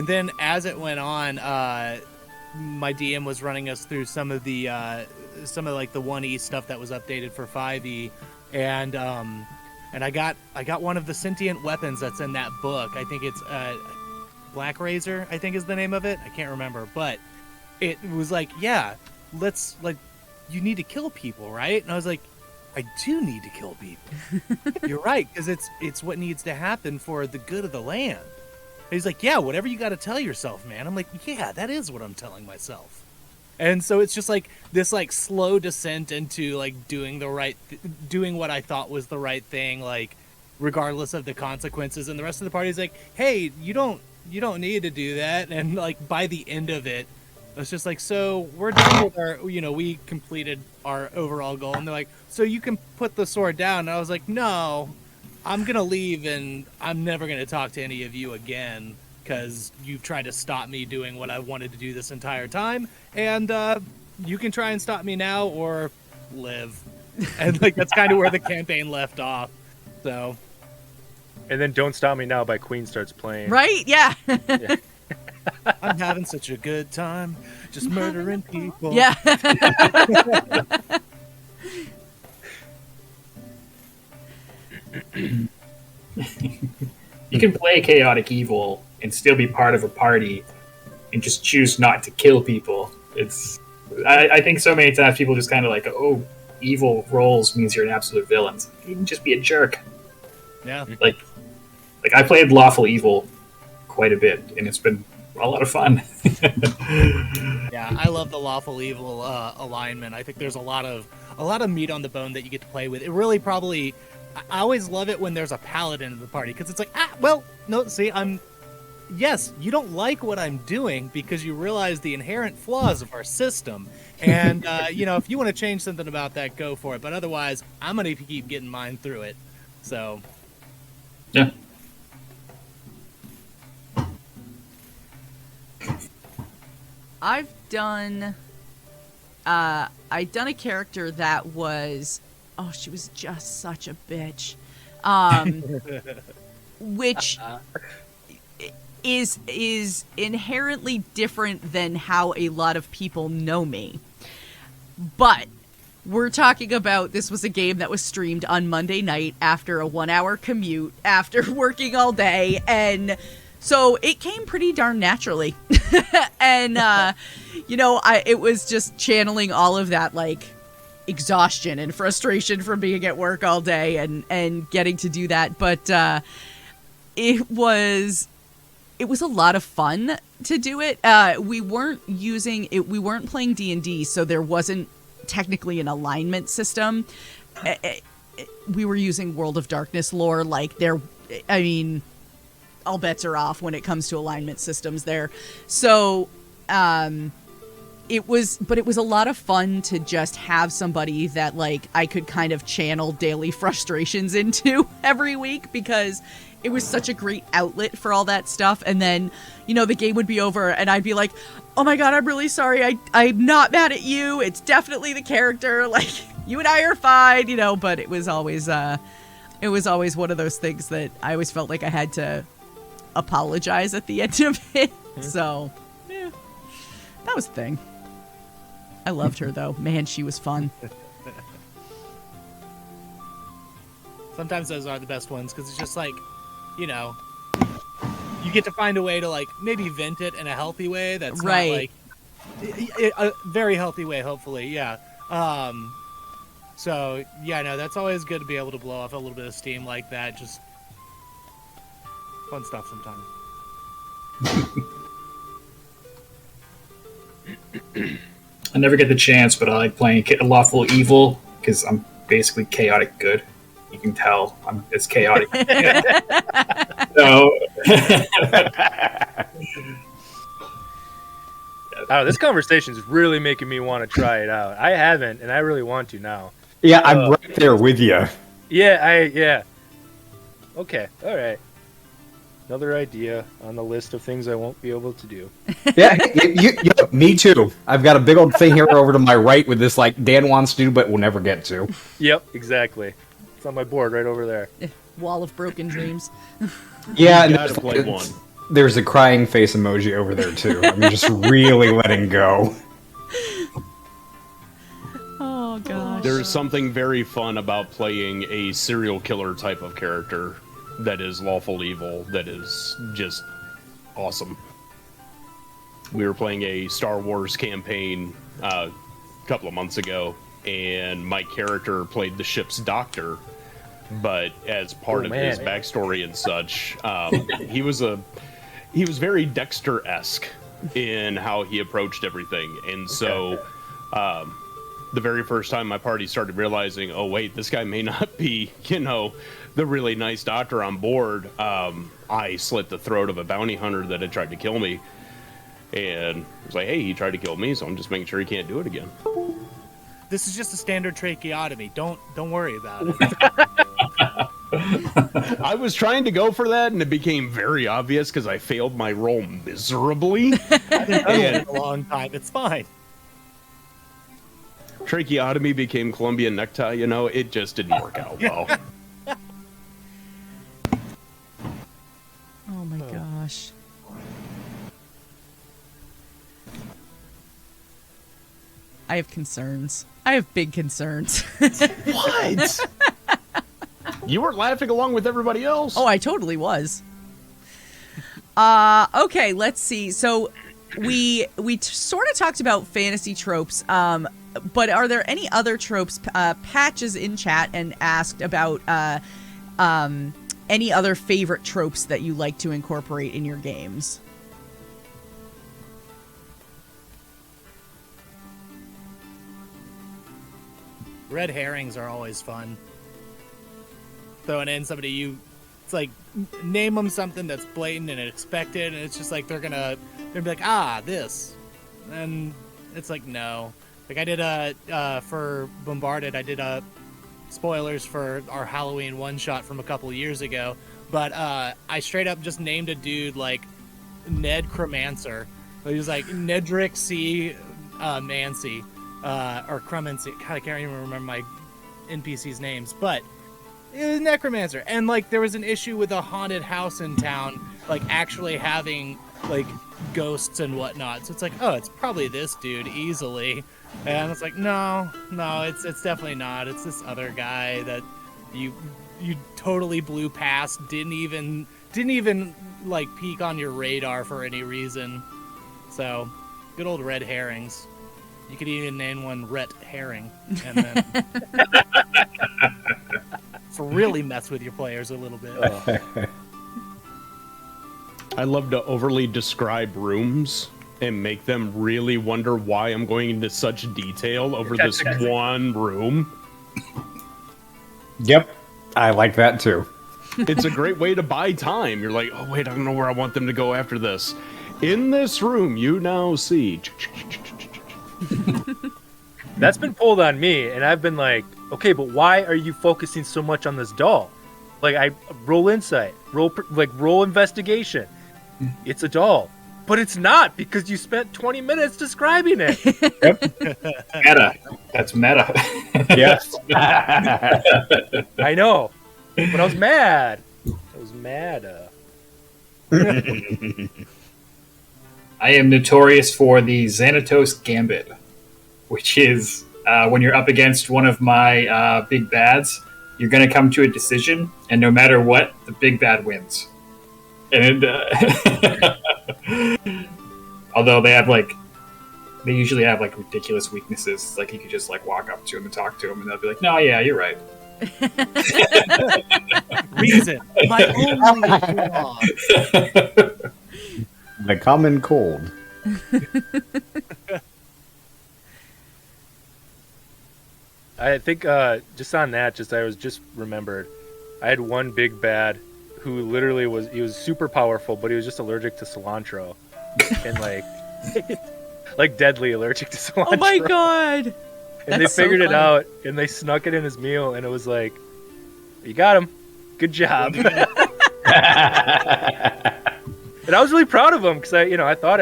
then as it went on, my DM was running us through some of the 1E stuff that was updated for 5E, and I got one of the sentient weapons that's in that book. I think it's Black Razor, I think is the name of it. I can't remember, but it was like, yeah, let's you need to kill people, right? And I was like, I do need to kill people. You're right, because it's what needs to happen for the good of the land. And he's like, yeah, whatever you got to tell yourself, man. I'm like, yeah, that is what I'm telling myself. And so it's just like this slow descent into doing what I thought was the right thing, regardless of the consequences. And the rest of the party's like, hey, you don't need to do that. And by the end of it, it's just like, so we're done with our, we completed our overall goal. And they're like, so you can put the sword down. And I was like, no, I'm going to leave and I'm never going to talk to any of you again because you've tried to stop me doing what I wanted to do this entire time. And you can try and stop me now or live. And that's kind of where the campaign left off. So. And then Don't Stop Me Now by Queen starts playing. Right? Yeah. Yeah. I'm having such a good time, just murdering people. Yeah. You can play chaotic evil and still be part of a party and just choose not to kill people. I think so many times people just kind of oh, evil rolls means you're an absolute villain. You can just be a jerk. Yeah. I played lawful evil quite a bit, and it's been a lot of fun. Yeah, I love the lawful evil alignment. I think there's a lot of meat on the bone that you get to play with. It really probably, I always love it when there's a paladin in the party because it's like, yes, you don't like what I'm doing because you realize the inherent flaws of our system, and if you want to change something about that, go for it. But otherwise, I'm gonna keep getting mine through it. So, yeah. I've done a character that was, she was just such a bitch, which is inherently different than how a lot of people know me. But we're talking about, this was a game that was streamed on Monday night after a 1-hour commute, after working all day, and so it came pretty darn naturally. And, it was just channeling all of that, exhaustion and frustration from being at work all day and getting to do that. But it was a lot of fun to do it. We weren't playing D&D, so there wasn't technically an alignment system. We were using World of Darkness lore. Like, all bets are off when it comes to alignment systems there. So it was a lot of fun to just have somebody that, like, I could kind of channel daily frustrations into every week, because it was such a great outlet for all that stuff. And then, the game would be over and I'd be like, oh my God, I'm really sorry. I'm not mad at you. It's definitely the character. Like, you and I are fine, but it was always one of those things that I always felt like I had to apologize at the end of it. So, yeah, that was the thing. I loved her, though. Man, she was fun. Sometimes those are the best ones, because it's just like, you get to find a way to, like, maybe vent it in a healthy way that's right. Not, like, a very healthy way, hopefully, yeah. So, yeah, no, that's always good to be able to blow off a little bit of steam like that. Just fun stuff sometimes. I never get the chance, but I like playing Lawful Evil because I'm basically chaotic good. You can tell it's chaotic. So, This conversation is really making me want to try it out. I haven't, and I really want to now. Yeah, I'm right there with you. Yeah. Okay, all right. Another idea on the list of things I won't be able to do. Yeah, me too. I've got a big old thing here over to my right with this, like, Dan wants to do but will never get to. Yep, exactly. It's on my board right over there. Wall of broken dreams. Yeah, You gotta play one. There's a crying face emoji over there too. I'm just really letting go. Oh gosh. There's something very fun about playing a serial killer type of character that is lawful evil, that is just awesome. We were playing a Star Wars campaign a couple of months ago, and my character played the ship's doctor, but as part of his backstory and such, he was very Dexter-esque in how he approached everything. And so the very first time my party started realizing, oh wait, this guy may not be, the really nice doctor on board, I slit the throat of a bounty hunter that had tried to kill me. And it was like, hey, he tried to kill me, so I'm just making sure he can't do it again. This is just a standard tracheotomy. Don't worry about it. I was trying to go for that, and it became very obvious because I failed my role miserably. I've been doing it a long time. It's fine. Tracheotomy became Colombian necktie. It just didn't work out well. Oh my gosh. I have concerns. I have big concerns. What? You weren't laughing along with everybody else? Oh, I totally was. Okay, let's see. So we sort of talked about fantasy tropes, but are there any other tropes? Patch is in chat and asked about any other favorite tropes that you like to incorporate in your games. Red herrings are always fun. Throwing in somebody it's like, name them something that's blatant and expected, and it's just like they're gonna be like, this, and it's like, no. Like I did for Bombarded, I did spoilers for our Halloween one shot from a couple of years ago, but I straight up just named a dude like Ned Cromancer. He was like Nedrick C. Mancy. Or Crumency. God, I can't even remember my NPC's names, but it was Necromancer. And, like, there was an issue with a haunted house in town, like, actually having, like, ghosts and whatnot. So it's like, oh, it's probably this dude, easily. And it's like, no, it's definitely not. It's this other guy that you totally blew past, didn't even, like, peek on your radar for any reason. So, good old red herrings. You could even name one Rhett Herring, and then to really mess with your players a little bit. I love to overly describe rooms and make them really wonder why I'm going into such detail over this one room. Yep, I like that too. It's a great way to buy time. You're like, oh wait, I don't know where I want them to go after this. In this room, you now see. That's been pulled on me, and I've been like, okay, but why are you focusing so much on this doll? Like, I roll insight, roll investigation. It's a doll, but it's not because you spent 20 minutes describing it. Meta. That's meta. Yes. I know, but I was mad. I was mad. I am notorious for the Xanatos Gambit, which is when you're up against one of my big bads, you're going to come to a decision, and no matter what, the big bad wins. And although they usually have like ridiculous weaknesses, like you could just like walk up to them and talk to them, and they'll be like, "No, yeah, you're right." Reason, my only flaw. The common cold. I think just on that, I was just remembered. I had one big bad who literally he was super powerful, but he was just allergic to cilantro, and like deadly allergic to cilantro. Oh my god! And they figured it out, and they snuck it in his meal, and it was like, you got him, good job. And I was really proud of him because I thought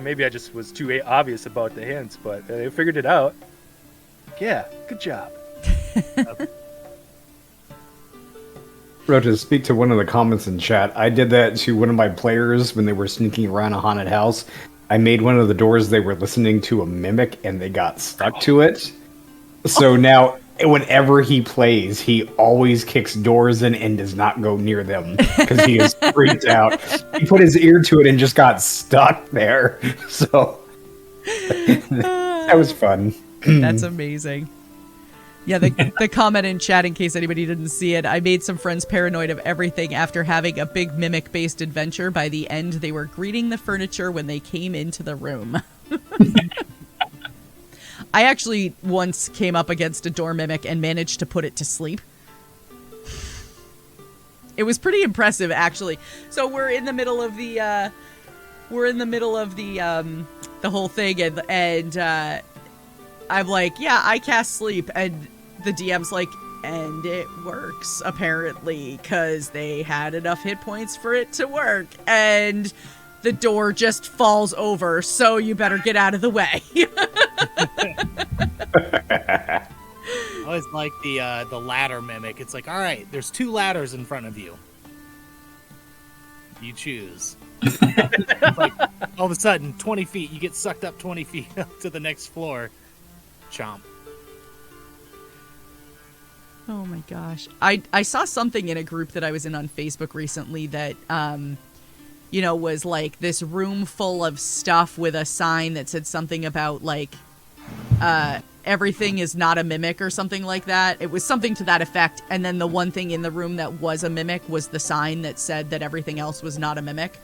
maybe I just was too obvious about the hints, but they figured it out. Yeah, good job. Bro, to speak to one of the comments in chat, I did that to one of my players when they were sneaking around a haunted house. I made one of the doors they were listening to a mimic, and they got stuck to it. So now, whenever he plays, he always kicks doors in and does not go near them because he is freaked out. He put his ear to it and just got stuck there. So that was fun. That's amazing. Yeah, the comment in chat, in case anybody didn't see it, I made some friends paranoid of everything after having a big mimic-based adventure. By the end, they were greeting the furniture when they came into the room. I actually once came up against a door mimic and managed to put it to sleep. It was pretty impressive, actually. So we're in the middle of the whole thing, and I'm like, yeah, I cast sleep, and the DM's like, and it works, apparently, because they had enough hit points for it to work, and the door just falls over, so you better get out of the way. I always like the ladder mimic. It's like, all right, there's 2 ladders in front of you. You choose. It's like, all of a sudden, 20 feet, you get sucked up 20 feet up to the next floor. Chomp. Oh my gosh. I saw something in a group that I was in on Facebook recently that, was like this room full of stuff with a sign that said something about like, everything is not a mimic or something like that. It was something to that effect. And then the one thing in the room that was a mimic was the sign that said that everything else was not a mimic.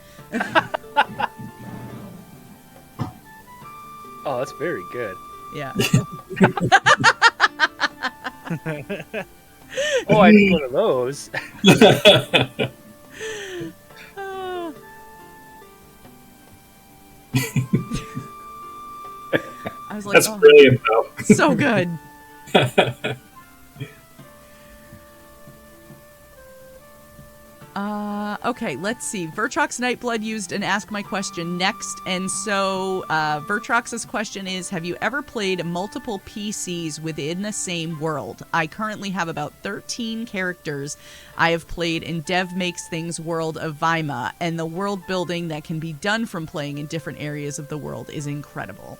Oh, that's very good. Yeah. Oh, I need one of those. I was like, That's brilliant, though. So good. Okay, let's see. Vertrox Nightblood used an Ask My Question next, and so Vertrox's question is, have you ever played multiple PCs within the same world? I currently have about 13 characters I have played in Dev Makes Things world of Vima, and the world building that can be done from playing in different areas of the world is incredible.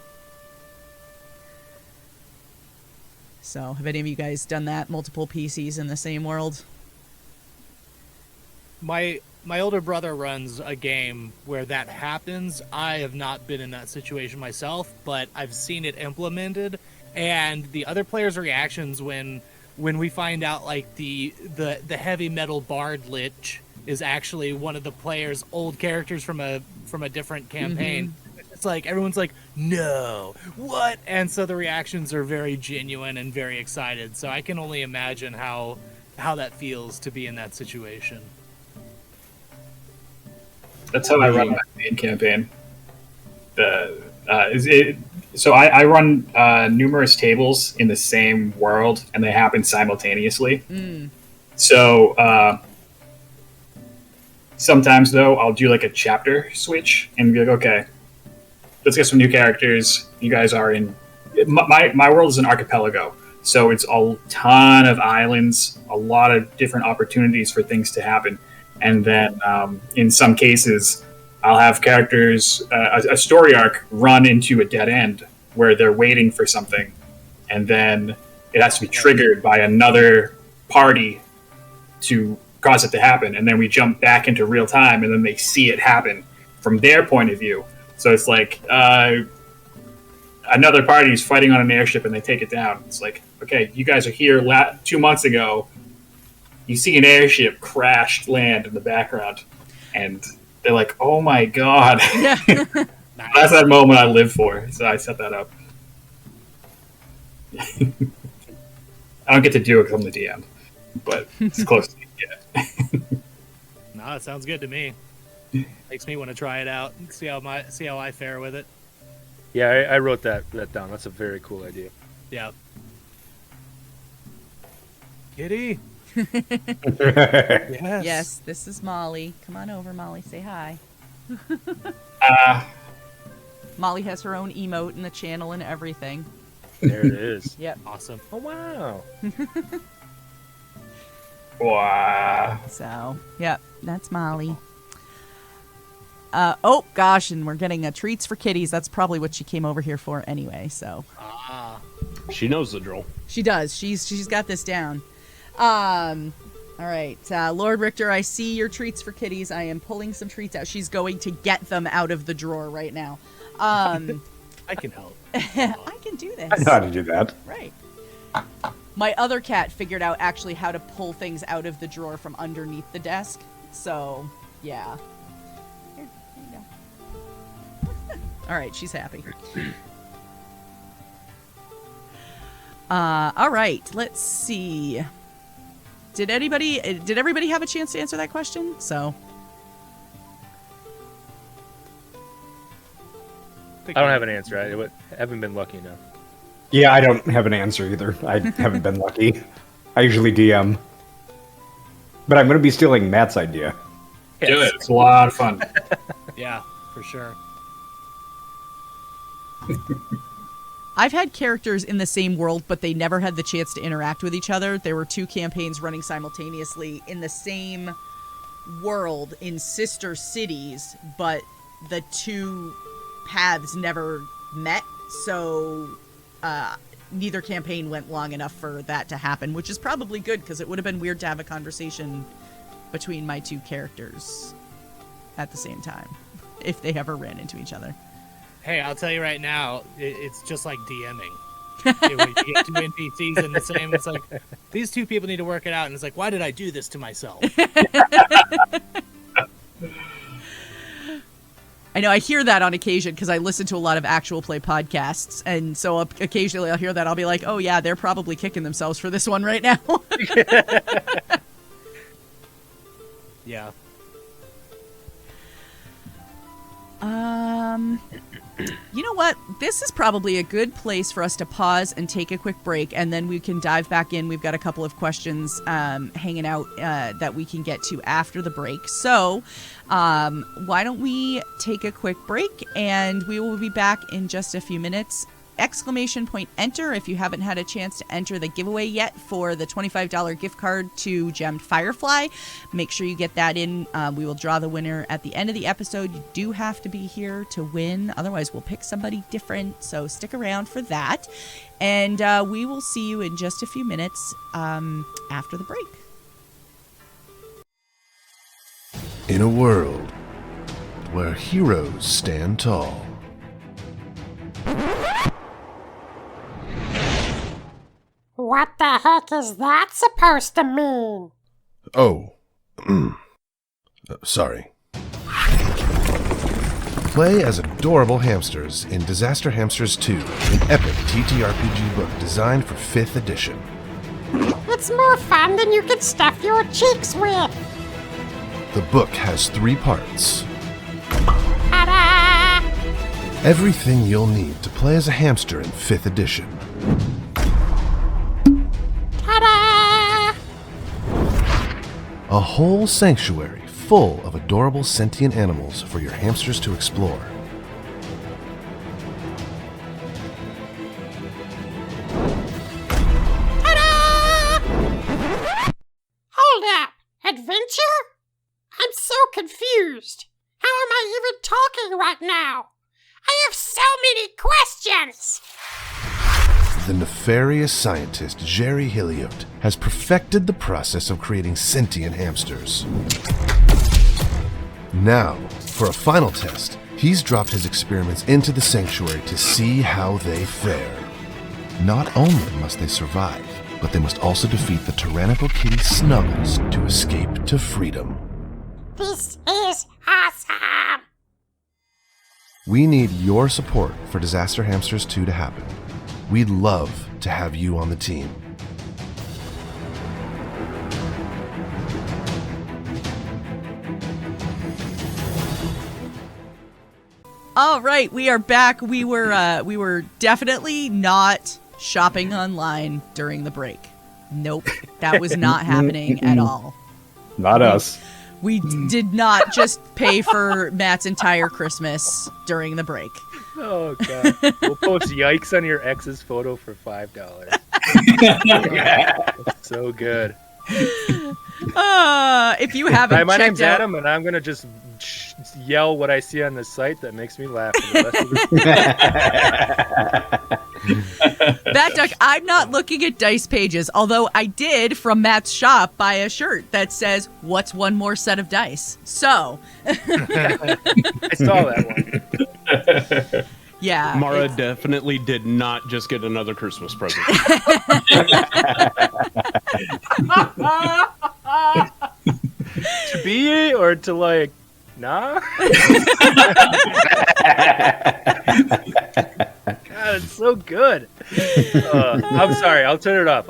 So, have any of you guys done that? Multiple PCs in the same world? My my older brother runs a game where that happens. I have not been in that situation myself, but I've seen it implemented, and the other players' reactions when we find out like the heavy metal bard lich is actually one of the players' old characters from a different campaign. It's like everyone's like, no, what? And so the reactions are very genuine and very excited. So I can only imagine how that feels to be in that situation. That's how I run my main campaign. So I run numerous tables in the same world, and they happen simultaneously. So sometimes, though, I'll do like a chapter switch and be like, okay, let's get some new characters. You guys are in... My world is an archipelago, so it's a ton of islands, a lot of different opportunities for things to happen. And then in some cases, I'll have characters, a story arc run into a dead end where they're waiting for something, and then it has to be triggered by another party to cause it to happen. And then we jump back into real time, and then they see it happen from their point of view. So it's like another party is fighting on an airship, and they take it down. It's like, okay, you guys are here 2 months ago. You see an airship crash land in the background, and they're like, oh my god. That's that moment I live for, so I set that up. I don't get to do it because I'm the DM, but it's close to it. No, it sounds good to me. Makes me want to try it out and see how I fare with it. Yeah, I wrote that down. That's a very cool idea. Yeah. Kitty. Yes, this is Molly. Come on over, Molly. Say hi. Molly has her own emote in the channel and everything. There it is. Yep. Awesome. Oh, wow. Wow. So, yep, that's Molly. Oh, gosh, and we're getting treats for kitties. That's probably what she came over here for anyway, so. She knows the drill. She does. She's got this down. All right, Lord Richter, I see your treats for kitties. I am pulling some treats out. She's going to get them out of the drawer right now. I can help. I can do this. I know how to do that. Right. My other cat figured out actually how to pull things out of the drawer from underneath the desk. So, yeah. Here you go. All right, she's happy. All right, let's see. Did everybody have a chance to answer that question? So, I don't have an answer. I haven't been lucky enough. Yeah, I don't have an answer either. I haven't been lucky. I usually DM. But I'm going to be stealing Matt's idea. Do it. It's a lot of fun. Yeah, for sure. I've had characters in the same world, but they never had the chance to interact with each other. There were 2 campaigns running simultaneously in the same world in sister cities, but the 2 paths never met, so neither campaign went long enough for that to happen, which is probably good, because it would have been weird to have a conversation between my 2 characters at the same time, if they ever ran into each other. Hey, I'll tell you right now, it's just like DMing. When you get 2 NPCs in the same, it's like, these 2 people need to work it out, and it's like, why did I do this to myself? I know I hear that on occasion because I listen to a lot of actual play podcasts, and so occasionally I'll hear that. I'll be like, oh yeah, they're probably kicking themselves for this one right now. Yeah. You know what? This is probably a good place for us to pause and take a quick break, and then we can dive back in. We've got a couple of questions hanging out that we can get to after the break. So why don't we take a quick break, and we will be back in just a few minutes. !enter if you haven't had a chance to enter the giveaway yet for the $25 gift card to Gemmed Firefly. Make sure you get that in. We will draw the winner at the end of the episode. You do have to be here to win. Otherwise, we'll pick somebody different. So stick around for that. And we will see you in just a few minutes after the break. in a world where heroes stand tall. What the heck is that supposed to mean? Oh, sorry. Play as adorable hamsters in Disaster Hamsters 2, an epic TTRPG book designed for 5th edition. It's more fun than you can stuff your cheeks with. The book has 3 parts. Ta-da! Everything you'll need to play as a hamster in 5th edition. Ta-da! A whole sanctuary full of adorable sentient animals for your hamsters to explore. Ta-da! Hold up! Adventure? I'm so confused. How am I even talking right now? I have so many questions! The nefarious scientist Jerry Hilliot has perfected the process of creating sentient hamsters. Now, for a final test, he's dropped his experiments into the sanctuary to see how they fare. Not only must they survive, but they must also defeat the tyrannical kitty Snuggles to escape to freedom. This is awesome! We need your support for Disaster Hamsters 2 to happen. We'd love to have you on the team. All right, we are back. We were definitely not shopping online during the break. Nope, that was not happening at all. Not us. We did not just pay for Matt's entire Christmas during the break. Oh god. We'll post yikes on your ex's photo for $5. That's so good. If you haven't Hi, my checked name's out... Adam, and I'm gonna just yell what I see on the site that makes me laugh for the rest of the Matt Duck, I'm not looking at dice pages, although I did, from Matt's shop, buy a shirt that says, "What's one more set of dice?" So... I saw that one. Yeah. Mara definitely did not just get another Christmas present. To be or to like, nah? God, it's so good. I'm sorry. I'll turn it off.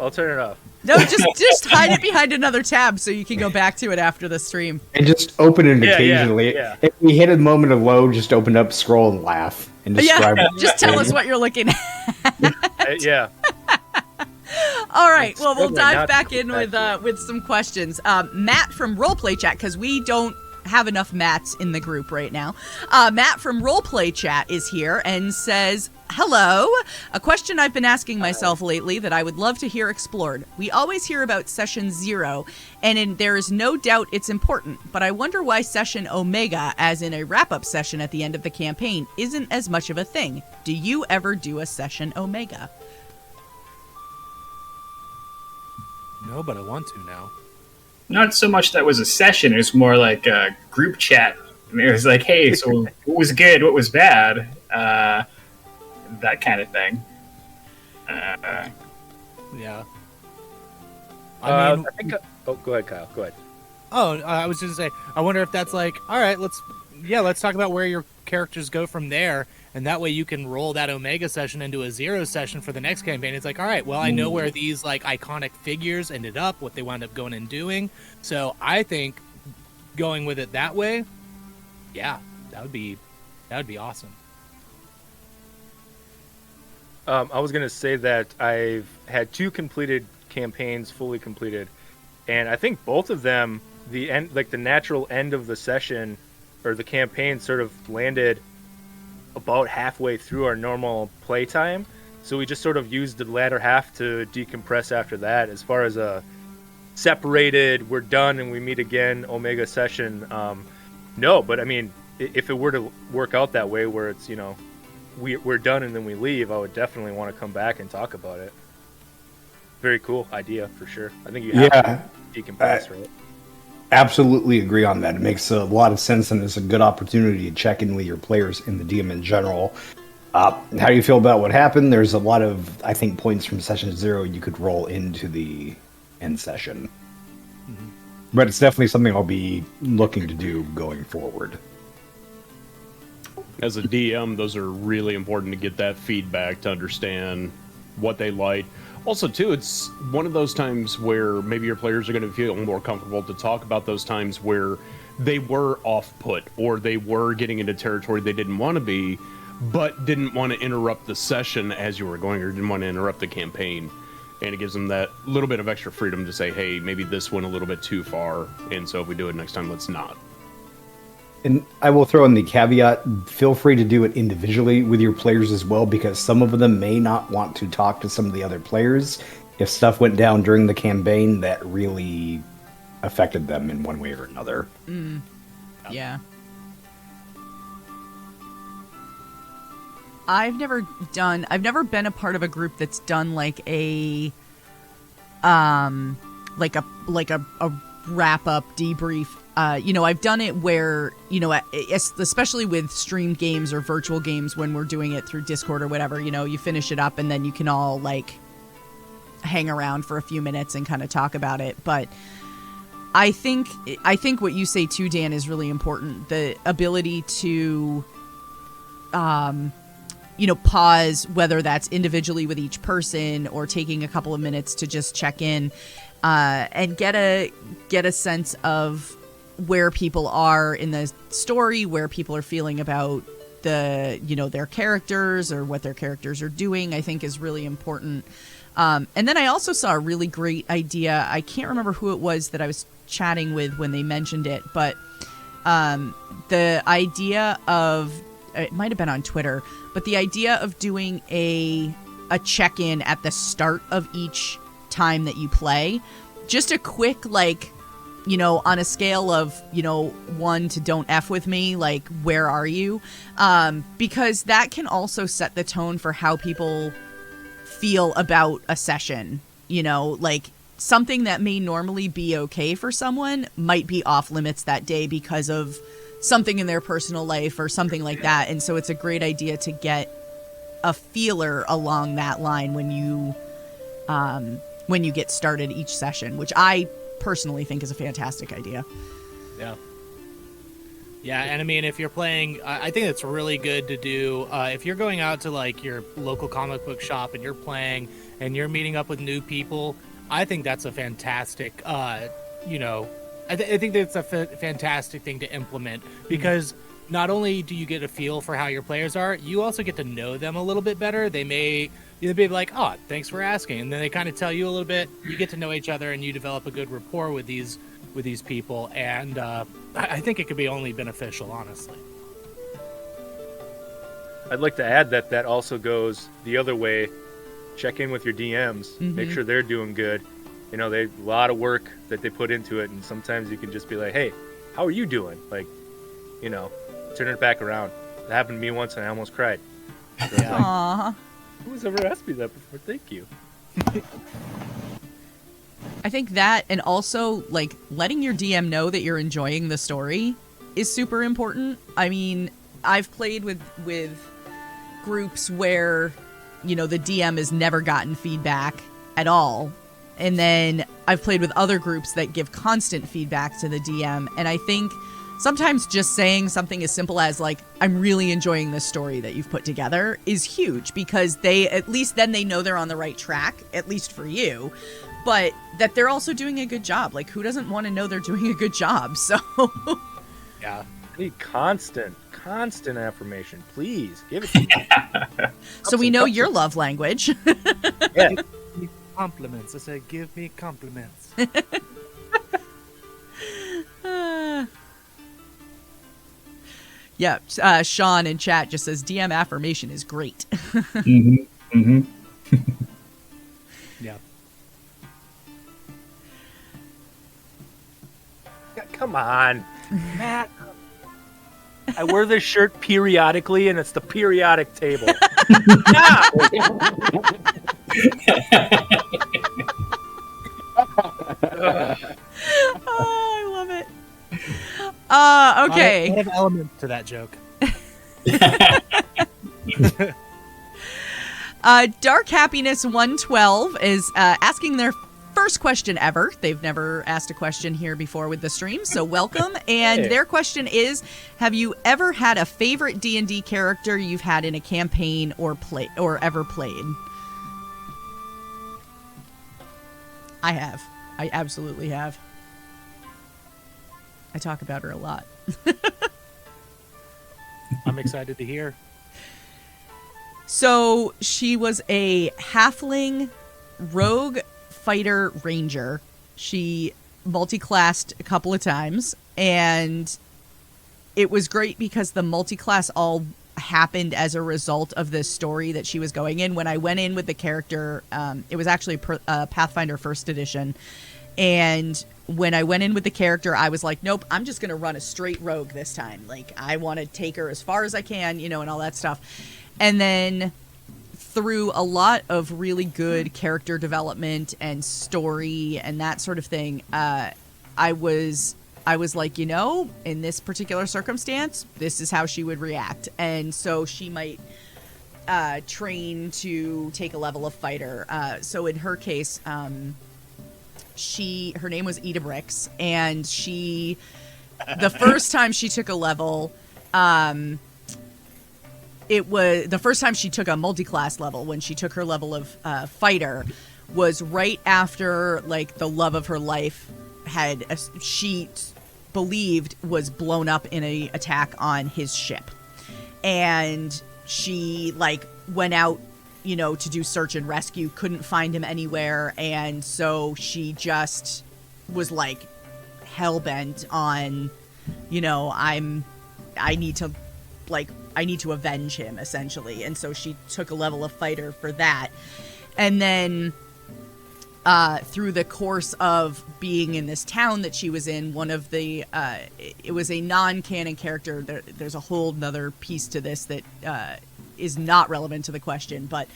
No, just hide it behind another tab so you can go back to it after the stream. And just open it Yeah, occasionally. yeah. If we hit a moment of low, just open up, scroll, and laugh. And describe Yeah, it. just tell us what you're looking at. Yeah. All right, well, we'll struggling dive not to back go in back with some questions. Matt from Roleplay Chat, because we don't have enough Matts in the group right now. Matt from Roleplay Chat is here and says, hello. A question I've been asking myself lately that I would love to hear explored. We always hear about Session 0, and there is no doubt it's important, but I wonder why Session Omega, as in a wrap-up session at the end of the campaign, isn't as much of a thing. Do you ever do a Session Omega? No, but I want to now. Not so much that was a session, it was more like a group chat. And it was like, hey, so what was good, what was bad? That kind of thing. Yeah. I think. Oh, go ahead, Kyle. Go ahead. Oh, I was just gonna say, I wonder if that's like, all right, let's talk about where your characters go from there, and that way you can roll that Omega session into a 0 session for the next campaign. It's like, all right, well, I know where these like iconic figures ended up, what they wound up going and doing. So I think going with it that way, yeah, that would be awesome. I was gonna say that I've had 2 completed campaigns, fully completed, and I think both of them, the end, like the natural end of the session or the campaign, sort of landed about halfway through our normal playtime. So we just sort of used the latter half to decompress after that. As far as a separated, we're done and we meet again Omega session, no. But I mean, if it were to work out that way, where it's, you know, we're done and then we leave, I would definitely want to come back and talk about it. Very cool idea for sure. I think you have to decompress, right? absolutely agree on that. It makes a lot of sense, and it's a good opportunity to check in with your players and the DM in general. How do you feel about what happened? There's a lot of, I think, points from session 0 you could roll into the end session. Mm-hmm. But it's definitely something I'll be looking to do going forward. As a DM, those are really important to get that feedback to understand what they like. Also, too, it's one of those times where maybe your players are going to feel more comfortable to talk about those times where they were off-put or they were getting into territory they didn't want to be, but didn't want to interrupt the session as you were going, or didn't want to interrupt the campaign. And it gives them that little bit of extra freedom to say, hey, maybe this went a little bit too far, and so if we do it next time, let's not. And I will throw in the caveat, feel free to do it individually with your players as well, because some of them may not want to talk to some of the other players if stuff went down during the campaign that really affected them in one way or another. Yeah. I've never been a part of a group that's done like a wrap up debrief. I've done it where, especially with streamed games or virtual games, when we're doing it through Discord or whatever, you finish it up and then you can all like hang around for a few minutes and kind of talk about it. But I think what you say too, Dan, is really important. The ability to, pause, whether that's individually with each person or taking a couple of minutes to just check in, and get a sense of where people are in the story, where people are feeling about their characters or what their characters are doing, I think is really important. And then I also saw a really great idea. I can't remember who it was that I was chatting with when they mentioned it, but the idea of, it might have been on Twitter, but the idea of doing a check-in at the start of each time that you play, just a quick, on a scale of, 1 to don't F with me, like, where are you? Because that can also set the tone for how people feel about a session. Something that may normally be okay for someone might be off limits that day because of something in their personal life or something like that. And so it's a great idea to get a feeler along that line when you get started each session, which I personally think is a fantastic idea. Yeah, and I mean, if you're playing, I think it's really good to do, if you're going out to like your local comic book shop and you're playing and you're meeting up with new people, I think that's a fantastic, I think that's a fantastic thing to implement, because not only do you get a feel for how your players are, you also get to know them a little bit better. They may be like, oh, thanks for asking. And then they kind of tell you a little bit. You get to know each other and you develop a good rapport with these people. And I think it could be only beneficial, honestly. I'd like to add that also goes the other way. Check in with your DMs. Make sure they're doing good. They a lot of work that they put into it, and sometimes you can just be like, hey, how are you doing? Turn it back around. It happened to me once and I almost cried. Aww. Who's ever asked me that before? Thank you. I think that, and also letting your DM know that you're enjoying the story is super important. I mean, I've played with groups where, the DM has never gotten feedback at all. And then I've played with other groups that give constant feedback to the DM. And I think sometimes just saying something as simple as I'm really enjoying this story that you've put together is huge, because at least then they know they're on the right track, at least for you, but that they're also doing a good job. Who doesn't want to know they're doing a good job? So yeah. I need constant affirmation. Please give it to me. So we know your love language. Yeah. Compliments. I said, give me compliments. Yeah, Sean in chat just says DM affirmation is great. Yeah. Come on, Matt. I wear this shirt periodically, and it's the periodic table. Yeah. Oh, I love it. Okay. A lot of elements to that joke. Dark Happiness 112 is asking their first question ever. They've never asked a question here before with the stream, so welcome. And their question is, have you ever had a favorite D&D character you've had in a campaign or ever played? I have. I absolutely have. I talk about her a lot. I'm excited to hear. So she was a halfling rogue fighter ranger. She multi-classed a couple of times, and it was great because the multi-class all happened as a result of this story that she was going in. When I went in with the character, it was actually Pathfinder First Edition, and when I went in with the character, I was like, nope, I'm just going to run a straight rogue this time. Like, I want to take her as far as I can, you know, and all that stuff. And then through a lot of really good character development and story and that sort of thing, I was like, you know, in this particular circumstance, this is how she would react. And so she might train to take a level of fighter. So in her case, her name was Eda Bricks, and the first time she took a level, it was the first time she took a multi-class level. When she took her level of fighter, was right after like the love of her life she believed was blown up in a attack on his ship, and she like went out, you know, to do search and rescue, couldn't find him anywhere, and so she just was like hell-bent on, you know, I need to avenge him, essentially. And so she took a level of fighter for that. And then through the course of being in this town that she was in, one of the it was a non-canon character. There's a whole nother piece to this that is not relevant to the question, but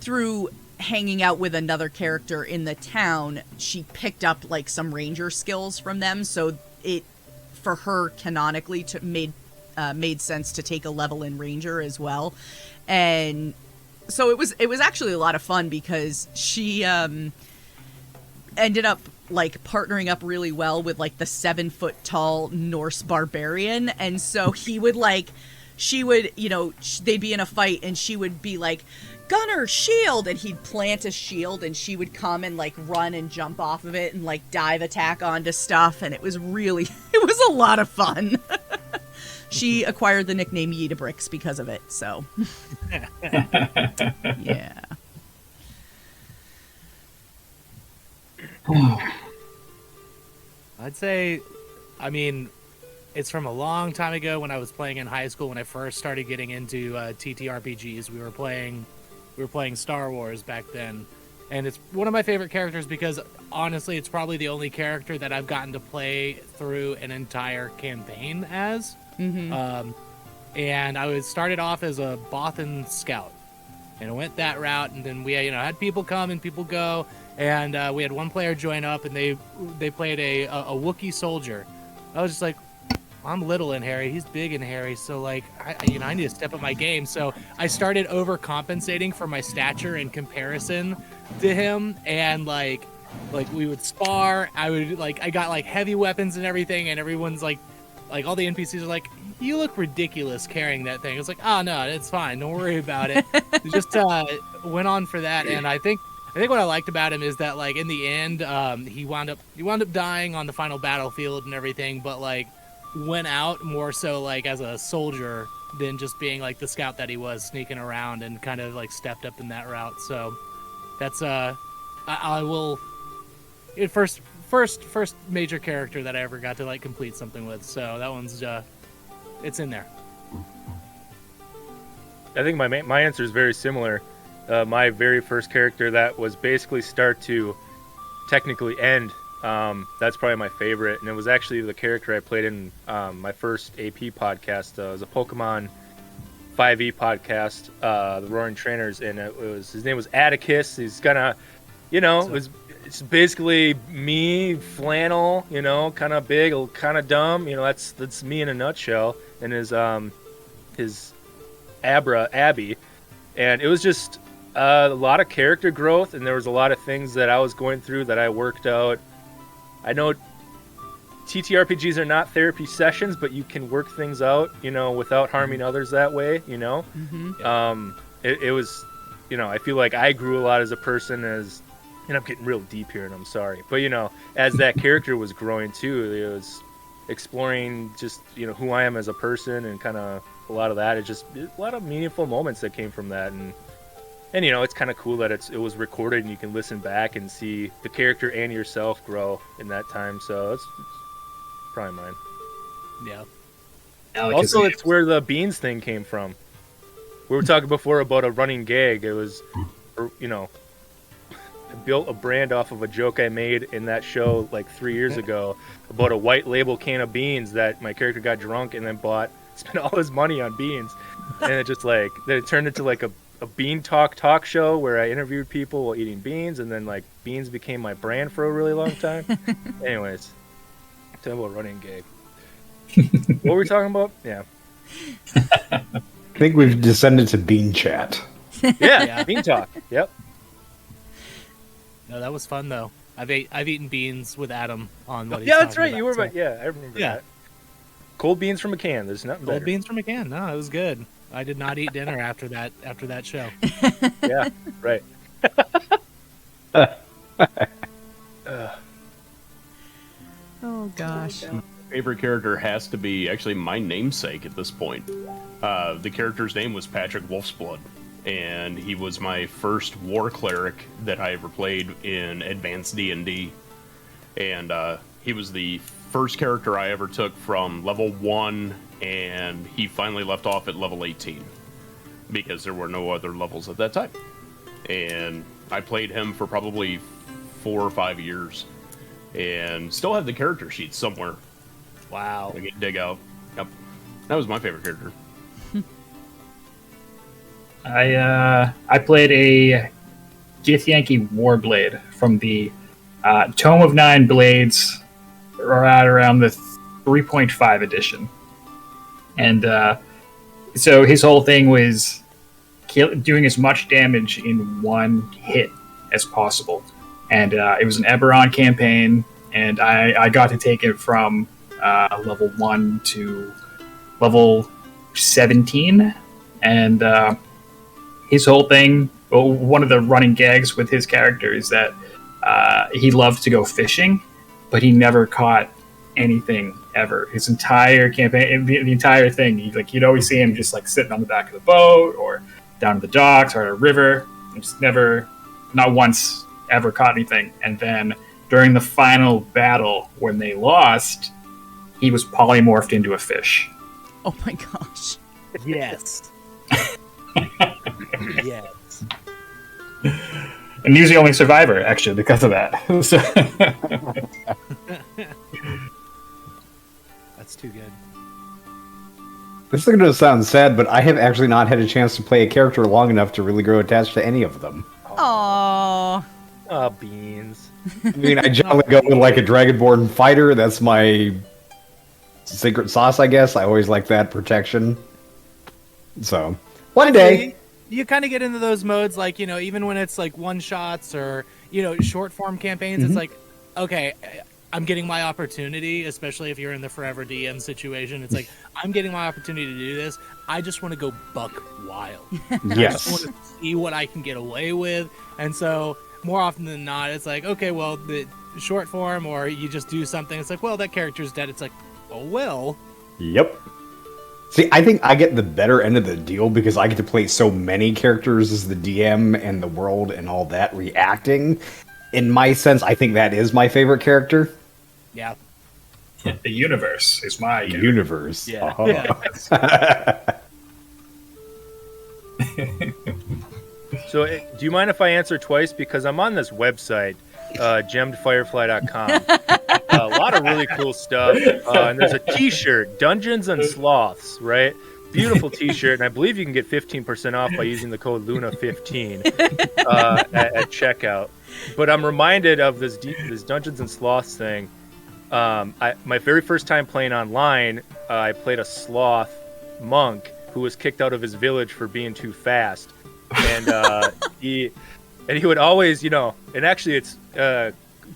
through hanging out with another character in the town, she picked up like some ranger skills from them. So it, for her, canonically made sense to take a level in ranger as well. And so it was actually a lot of fun because she ended up like partnering up really well with like the 7-foot tall Norse barbarian. And so she would, you know, they'd be in a fight and she would be like, gunner, shield, and he'd plant a shield and she would come and like run and jump off of it and like dive attack onto stuff. And it was a lot of fun. She acquired the nickname Yeda Bricks because of it, so. Yeah. I'd say, I mean, it's from a long time ago when I was playing in high school when I first started getting into TTRPGs. We were playing Star Wars back then. And it's one of my favorite characters because, honestly, it's probably the only character that I've gotten to play through an entire campaign as. Mm-hmm. And I started off as a Bothan scout, and I went that route. And then we, you know, had people come and people go, and we had one player join up, and they played a Wookiee soldier. I was just like, I'm little and hairy, he's big and hairy, so like I need to step up my game. So I started overcompensating for my stature in comparison to him, and like we would spar. I got like heavy weapons and everything, and everyone's like all the NPCs are like, you look ridiculous carrying that thing. It's like, oh no, it's fine, don't worry about it. Just went on for that, and I think what I liked about him is that like in the end, he wound up dying on the final battlefield and everything, but like went out more so like as a soldier than just being like the scout that he was, sneaking around, and kind of like stepped up in that route. So that's I will first major character that I ever got to like complete something with. So that one's it's in there. I think my answer is very similar. My very first character that was basically start to technically end, that's probably my favorite, and it was actually the character I played in my first AP podcast. It was a Pokemon 5e podcast, the Roaring Trainers, and his name was Atticus. He's gonna, you know, it was it's basically me, flannel, kind of big, kind of dumb. That's me in a nutshell. And his Abby, and it was just a lot of character growth, and there was a lot of things that I was going through that I worked out. I know TTRPGs are not therapy sessions, but you can work things out, without harming others that way, Mm-hmm. It was, I feel like I grew a lot as a person and I'm getting real deep here and I'm sorry. But, as that character was growing too, it was exploring just, who I am as a person and kind of a lot of that. It's just a lot of meaningful moments that came from that. And it's kind of cool that it was recorded and you can listen back and see the character and yourself grow in that time. So it's probably mine. Yeah. Also, it's where the beans thing came from. We were talking before about a running gag. It was, I built a brand off of a joke I made in that show like 3 years ago about a white label can of beans that my character got drunk and then spent all his money on beans. And it just then it turned into like a bean talk show where I interviewed people while eating beans, and then like beans became my brand for a really long time. Anyways, talking about running gag. What were we talking about? Yeah. I think we've descended to bean chat. Yeah, bean talk. Yep. No, that was fun though. I've eaten beans with Adam on what he's Yeah, that's talking right. about, You were so- right. Yeah, I remember Yeah. that. Cold beans from a can. There's nothing better. Cold beans from a can. No, it was good. I did not eat dinner after that show. Yeah, right. Oh gosh. Favorite character has to be actually my namesake at this point. The character's name was Patrick Wolfsblood, and he was my first war cleric that I ever played in advanced D&D. And he was the first character I ever took from level 1, and he finally left off at level 18 because there were no other levels at that time. And I played him for probably 4 or 5 years, and still have the character sheet somewhere. Wow. I can dig out. Yep. That was my favorite character. I played a Githyanki Warblade from the Tome of Nine Blades, right around the 3.5 edition, and so his whole thing was doing as much damage in one hit as possible, and it was an Eberron campaign, and I got to take it from level 1 to level 17, and his whole thing, well, one of the running gags with his character is that he loved to go fishing, but he never caught anything ever. His entire campaign, the entire thing, you'd always see him just like sitting on the back of the boat or down at the docks or at a river, and just never, not once, ever caught anything. And then during the final battle, when they lost, he was polymorphed into a fish. Oh my gosh. Yes. Yes. And he was the only survivor, actually, because of that. So- That's too good. This is going to sound sad, but I have actually not had a chance to play a character long enough to really grow attached to any of them. Aww. Oh, beans. I mean, I generally go with like a Dragonborn fighter. That's my secret sauce, I guess. I always like that protection. So, one day. You kind of get into those modes, like, even when it's like one shots or, short form campaigns, it's like, okay, I'm getting my opportunity, especially if you're in the forever DM situation. It's like, I'm getting my opportunity to do this. I just want to go buck wild. I Yes. just want to see what I can get away with. And so, more often than not, it's like, okay, well, the short form, or you just do something. It's like, well, that character's dead. It's like, oh, well. Yep. See, I think I get the better end of the deal because I get to play so many characters as the DM and the world and all that reacting. In my sense, I think that is my favorite character. Yeah. the universe is my Universe. Yeah. Uh-huh. So, do you mind if I answer twice? Because I'm on this website, gemmed-firefly.com. A lot of really cool stuff. And there's a t-shirt, Dungeons and Sloths, right? Beautiful T-shirt, and I believe you can get 15% off by using the code Luna15 at checkout. But I'm reminded of this Dungeons and Sloths thing. My very first time playing online, I played a sloth monk who was kicked out of his village for being too fast, and he would always, and actually it's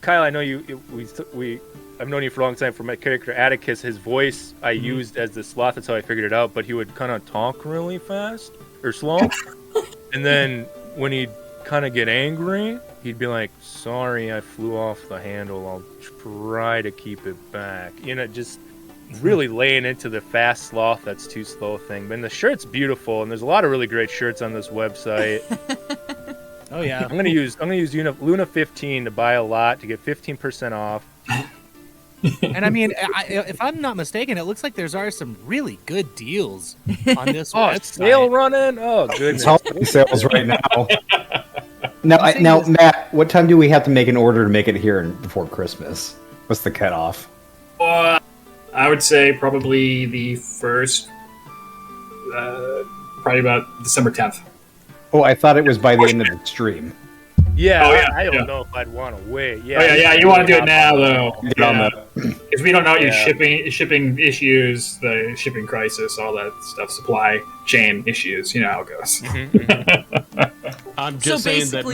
Kyle. I know I've known you for a long time. For my character Atticus, his voice I used as the sloth. That's how I figured it out. But he would kind of talk really fast or slow, and then when he'd kind of get angry, he'd be like, "Sorry, I flew off the handle. I'll try to keep it back." Just really laying into the fast sloth that's too slow thing. But the shirt's beautiful, and there's a lot of really great shirts on this website. Oh yeah. I'm gonna use Luna 15 to buy a lot to get 15% off. And I mean, if I'm not mistaken, it looks like are some really good deals on this website. Sale running! Oh, goodness. It's holiday sales right now. Now, Matt, what time do we have to make an order to make it here before Christmas? What's the cutoff? I would say probably the first, probably about December 10th. Oh, I thought it was by the end of the stream. Yeah, I don't know if I'd want to wait. Yeah, you want to do it now, though. Yeah. Because we don't know your shipping issues, the shipping crisis, all that stuff, supply chain issues. You know how it goes. I'm just saying that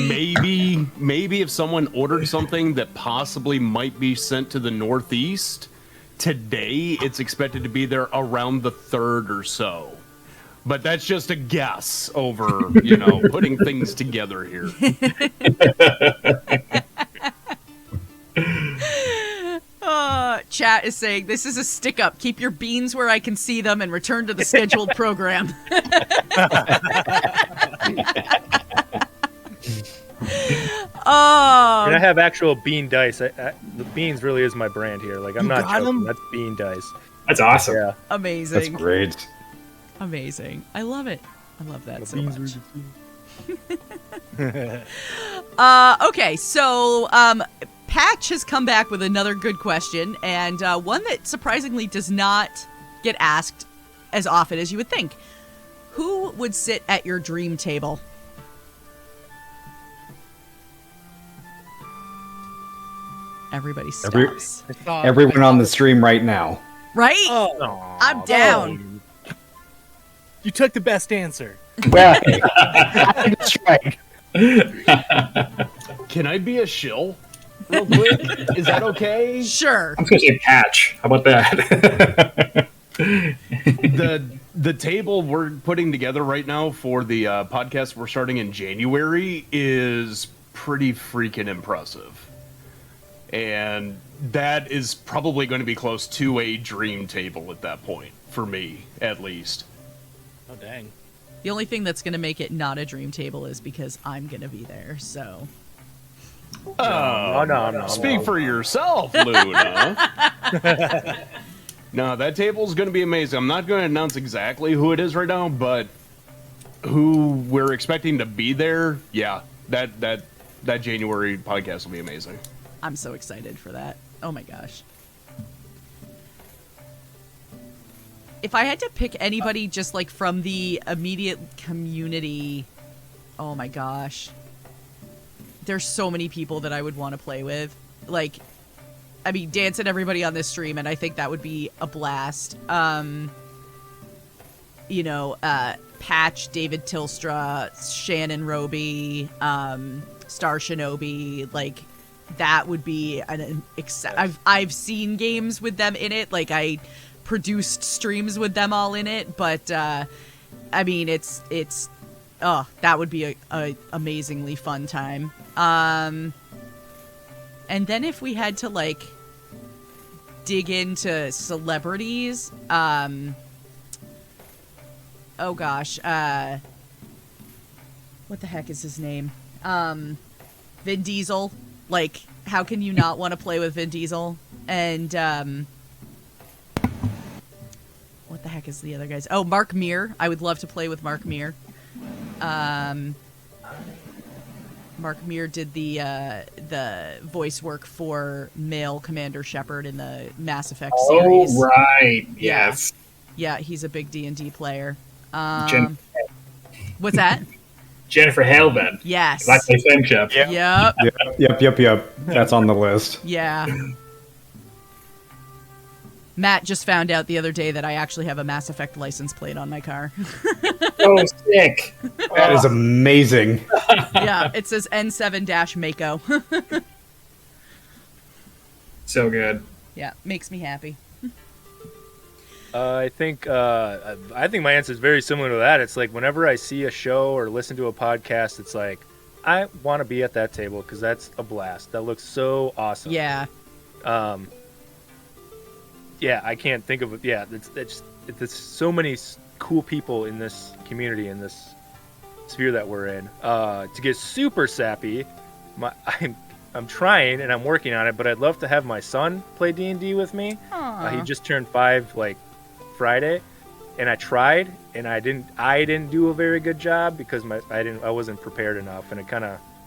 maybe if someone ordered something that possibly might be sent to the Northeast, today it's expected to be there around the 3rd or so. But that's just a guess over, putting things together here. Chat is saying, this is a stick-up. Keep your beans where I can see them and return to the scheduled program. Can I have actual bean dice? The beans really is my brand here. Like, I'm not joking. That's bean dice. That's awesome. Yeah. Amazing. That's great. Amazing. I love it. I love that so much. Okay, so Patch has come back with another good question, and one that surprisingly does not get asked as often as you would think. Who would sit at your dream table? Everybody stops. Everyone on the stream right now. Right? Oh, I'm down. You took the best answer. Well, that's right. Can I be a shill real quick? Is that okay? Sure. I'm going to say Patch. How about that? The table we're putting together right now for the podcast we're starting in January is pretty freaking impressive. And that is probably going to be close to a dream table at that point, for me, at least. Oh, dang. The only thing that's going to make it not a dream table is because I'm going to be there, so... Oh, no. Speak for yourself, Luna. No, that table's going to be amazing. I'm not going to announce exactly who it is right now, but who we're expecting to be there, yeah, that January podcast will be amazing. I'm so excited for that. Oh my gosh. If I had to pick anybody just like from the immediate community, oh my gosh. There's so many people that I would want to play with. Like, I mean, dance and everybody on this stream, and I think that would be a blast. Patch, David Tilstra, Shannon Roby, Star Shinobi, like, that would be I've seen games with them in it, like I produced streams with them all in it, but I mean it's that would be a amazingly fun time. And then if we had to like dig into celebrities, oh gosh, what the heck is his name? Vin Diesel. Like, how can you not want to play with Vin Diesel? And, what the heck is the other guy's? Oh, Mark Meer. I would love to play with Mark Meer. Mark Meer did the voice work for male Commander Shepard in the Mass Effect series. Oh, right. Yes. Yeah, he's a big D&D player. Jen- What's that? Jennifer Halebed. Yes. That's my friendship. Yep. Yep. That's on the list. Yeah. Matt just found out the other day that I actually have a Mass Effect license plate on my car. Oh, sick. That is amazing. Yeah, it says N7-Mako. So good. Yeah, makes me happy. I think my answer is very similar to that. It's like whenever I see a show or listen to a podcast, it's like I want to be at that table because that's a blast. That looks so awesome. Yeah. Yeah, I can't think of it. Yeah, it's so many cool people in this community, in this sphere that we're in. To get super sappy, I'm trying and I'm working on it, but I'd love to have my son play D&D with me. He just turned 5 like Friday, and I tried and I didn't do a very good job because I wasn't prepared enough, and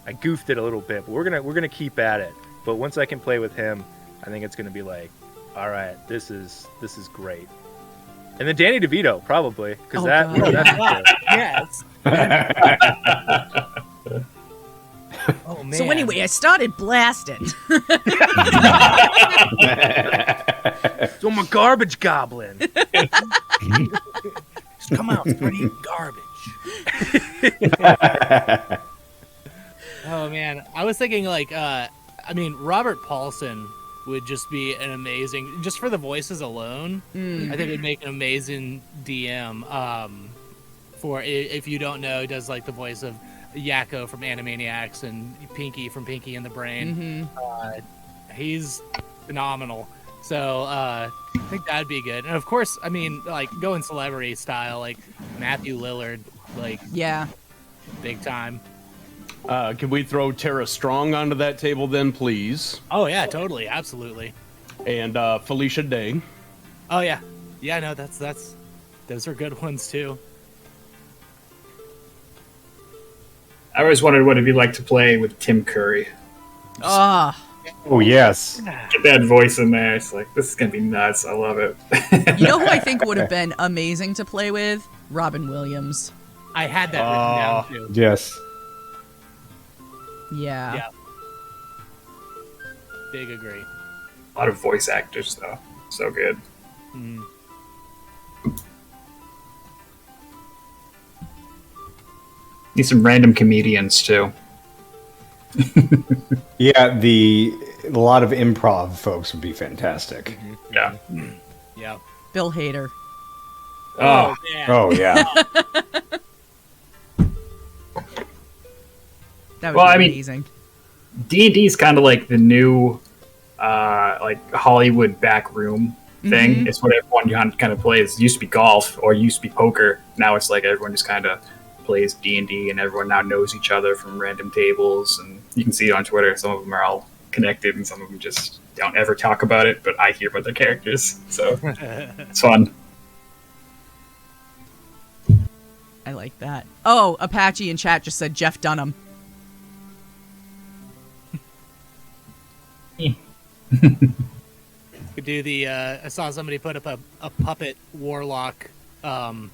I goofed it a little bit. But we're gonna keep at it. But once I can play with him, I think it's gonna be like, all right, this is great. And then Danny DeVito probably because that's Yes. Oh man. So anyway, I started blasting. So I'm a garbage goblin. Just come out, start eating garbage. Oh man, I was thinking like, Robert Paulson would just be an amazing, just for the voices alone. I think it'd make an amazing DM. For if you don't know, he does like the voice of Yakko from Animaniacs and Pinky from Pinky and the Brain. He's phenomenal. So I think that'd be good. And of course, going celebrity style, like Matthew Lillard, Yeah. big time. Can we throw Tara Strong onto that table then, please? Oh yeah, totally, absolutely. And Felicia Day. Oh yeah, no, that's those are good ones too. I always wondered what it'd be like to play with Tim Curry. Oh, Oh, yes. Get that voice in there. It's like, this is going to be nuts. I love it. you know who I think would have been amazing to play with? Robin Williams. I had that written down too. Yes. Yeah. Yeah. Big agree. A lot of voice actors, though. So good. Need some random comedians, too. Yeah, a lot of improv folks would be fantastic. Yeah. Yeah. Bill Hader. Oh, man. Oh, yeah. That would Well, be I mean- amazing. D&D is kind of like the new, like Hollywood back room thing. It's what everyone kind of plays. It used to be golf or it used to be poker. Now it's like everyone just kind of plays D&D, and everyone now knows each other from random tables. And you can see it on Twitter. Some of them are all connected, and some of them just don't ever talk about it. But I hear about their characters, so it's fun. I like that. Oh, Apache in chat just said Jeff Dunham. Could do the. I saw somebody put up a puppet warlock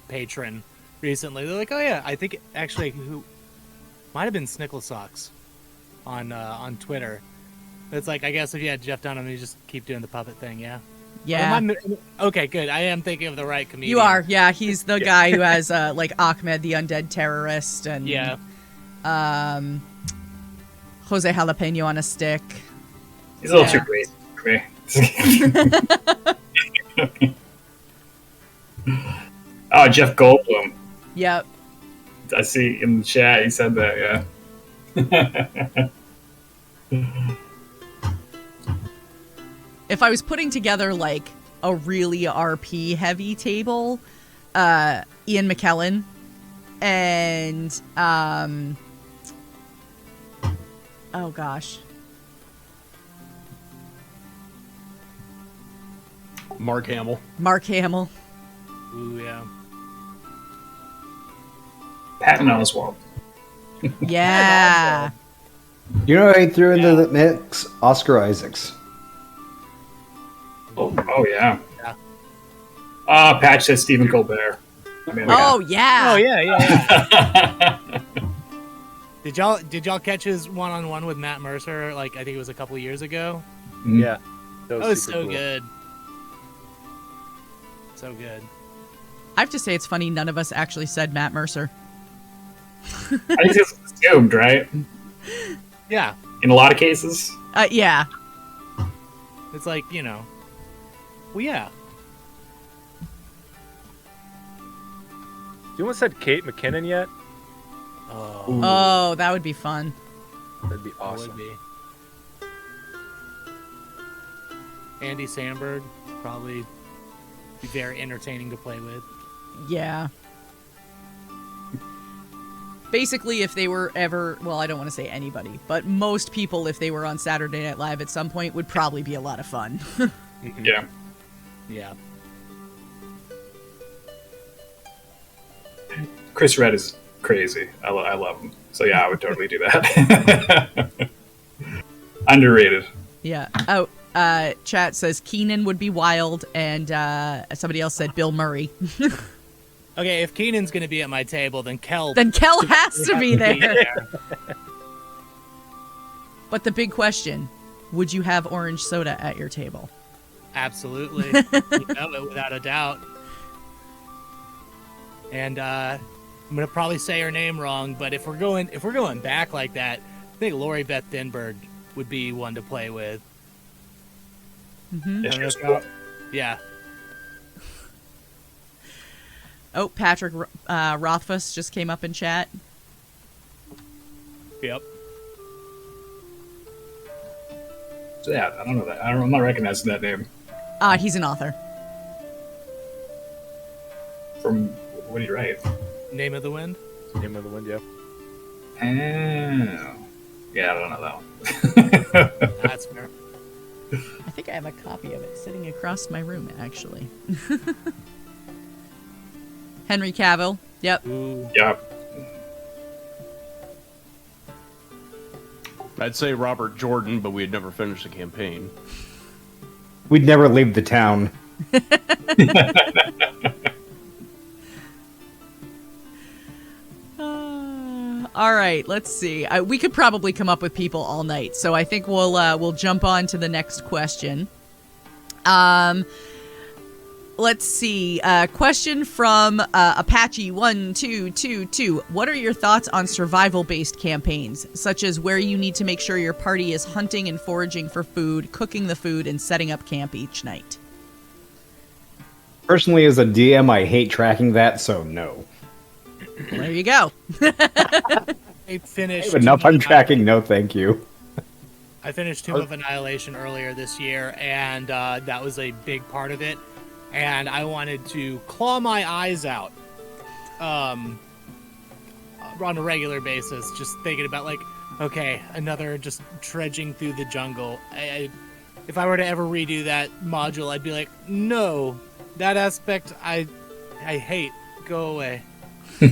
patron recently. They're like, oh yeah, I think actually who might have been Snickle Socks on Twitter. It's like, I guess if you had Jeff Dunham, you just keep doing the puppet thing, yeah. Yeah. Okay, good. I am thinking of the right comedian. You are. Yeah, he's the guy who has like Ahmed the Undead Terrorist and Yeah. Jose Jalapeno on a stick. He's a little Yeah. too crazy for me. Oh, Jeff Goldblum. Yep. I see in the chat he said that, yeah. If I was putting together like a really RP heavy table, Ian McKellen and oh gosh. Mark Hamill. Mark Hamill. Ooh, yeah. Patton Oswalt. Yeah. You know what I threw into the mix? Oscar Isaacs. Oh yeah. Patch says Stephen Colbert. I mean, Oh yeah. Oh yeah. Did y'all catch his one-on-one with Matt Mercer? Like I think it was a couple years ago. Yeah. That was super so cool. good. So good. I have to say it's funny none of us actually said Matt Mercer. I think it's assumed, right? Yeah, In a lot of cases. Yeah. it's like well, yeah. Anyone said Kate McKinnon yet? Oh, Oh, that would be fun. That'd be that awesome. would be. Andy Samberg probably be very entertaining to play with. Yeah. Basically, if they were ever, well, I don't want to say anybody, but most people, if they were on Saturday Night Live at some point, would probably be a lot of fun. Yeah. Yeah. Chris Redd is crazy. I love him. So yeah, I would totally do that. Underrated. Yeah. Oh, chat says Keenan would be wild, and somebody else said Bill Murray. Okay, if Keenan's gonna be at my table, then Kel. Then Kel has to be there. there. But the big question, would you have orange soda at your table? Absolutely, without a doubt. And I'm gonna probably say her name wrong, but if we're going back like that, I think Lori Beth Denberg would be one to play with. Yeah, she was cool. Yeah. Oh, Patrick Rothfuss just came up in chat. Yep. So yeah, I don't know that. I'm not recognizing that name. He's an author. From what did you write? Name of the Wind. Name of the Wind, yeah. Oh. Yeah, I don't know that one. That's fair. I think I have a copy of it sitting across my room, actually. Henry Cavill. Yep. Ooh. Yeah. I'd say Robert Jordan, but we had never finished the campaign. We'd never leave the town. All right, let's see. We could probably come up with people all night, so I think we'll jump on to the next question. Let's see. Question from Apache1222. What are your thoughts on survival-based campaigns, such as where you need to make sure your party is hunting and foraging for food, cooking the food, and setting up camp each night? Personally, as a DM, I hate tracking that, so no. There you go. I finished. Enough I'm tracking, no thank you. I finished Tomb of Annihilation earlier this year, and that was a big part of it. And I wanted to claw my eyes out on a regular basis, just thinking about, like, okay, another just trudging through the jungle. If I were to ever redo that module, I'd be like, no, that aspect I hate. Go away. So,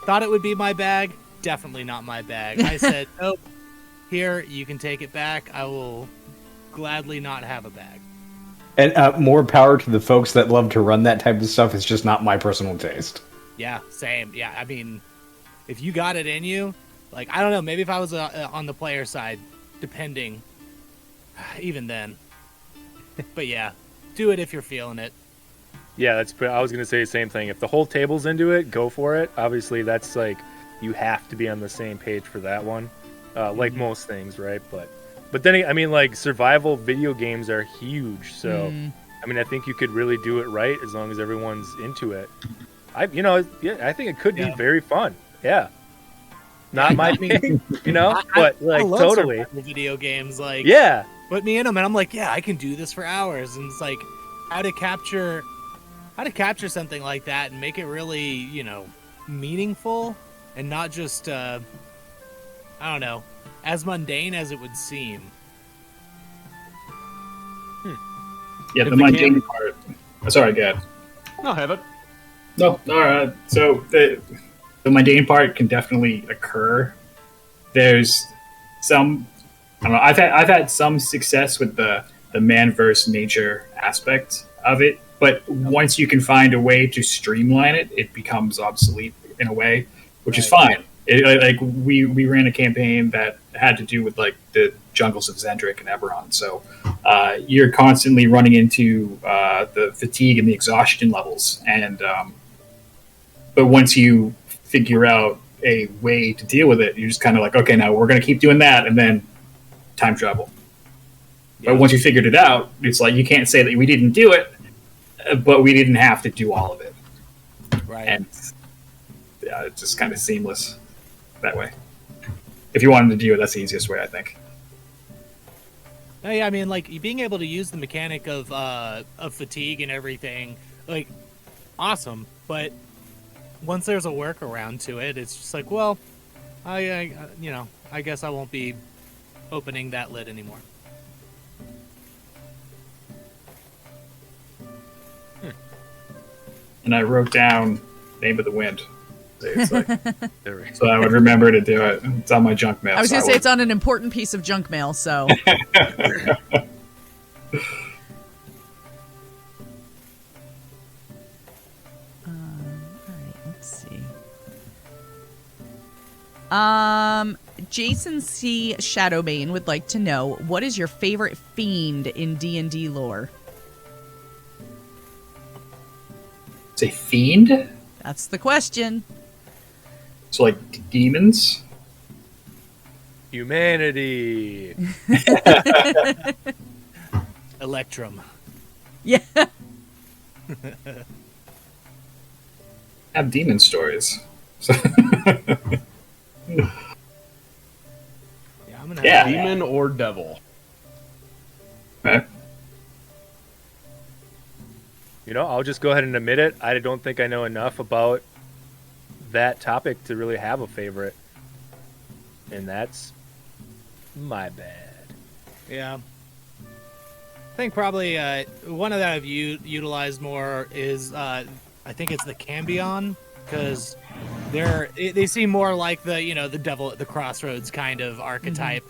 thought it would be my bag. Definitely not my bag. I said, nope, here, you can take it back. I will gladly not have a bag. And more power to the folks that love to run that type of stuff. It's just not my personal taste. Yeah, same. Yeah, I mean, if you got it in you, like, I don't know, maybe if I was on the player side, depending, even then. But yeah, do it if you're feeling it. Yeah, I was gonna say the same thing. If the whole table's into it, go for it. Obviously, that's like you have to be on the same page for that one, like most things, right? But then I mean, like survival video games are huge, so I mean, I think you could really do it right as long as everyone's into it. I think it could be very fun. Yeah, not my thing, but like I love totally survival video games. Like, yeah. Put me in them, and I'm like, yeah, I can do this for hours. And it's like, how to capture something like that and make it really, meaningful and not just, I don't know, as mundane as it would seem. Yeah, If the the mundane game- part. Sorry, go ahead. I'll have it. No, all right. So the mundane part can definitely occur. There's some, I don't know. I've had some success with the man versus nature aspect. of it. But once you can find a way to streamline it, it becomes obsolete in a way, which is fine. Like we ran a campaign that had to do with like the jungles of Zendrick and Eberron, so you're constantly running into the fatigue and the exhaustion levels, and but once you figure out a way to deal with it, you're just kind of like, okay, now we're going to keep doing that, and then time travel. But once you figured it out, it's like you can't say that we didn't do it, but we didn't have to do all of it. Right. And yeah, it's just kind of seamless that way. If you wanted to do it, that's the easiest way, I think. Yeah, I mean, like being able to use the mechanic of fatigue and everything, like, awesome. But once there's a workaround to it, it's just like, well, I guess I won't be opening that lid anymore. And I wrote down Name of the Wind. It's like, There we go. so I would remember to do it. It's on my junk mail. I was so going to say would- it's on an important piece of junk mail, so. Alright, let's see. Jason C. Shadowbane would like to know, what is your favorite fiend in D&D lore? It's a fiend? That's the question. So like demons? Humanity. Electrum. Yeah. Have demon stories. So- Yeah, I'm gonna Yeah. Demon or devil? Okay. You know, I'll just go ahead and admit it. I don't think I know enough about that topic to really have a favorite. And that's my bad. Yeah. I think probably one of that I've utilized more is I think it's the Cambion, because they seem more like the devil at the crossroads kind of archetype.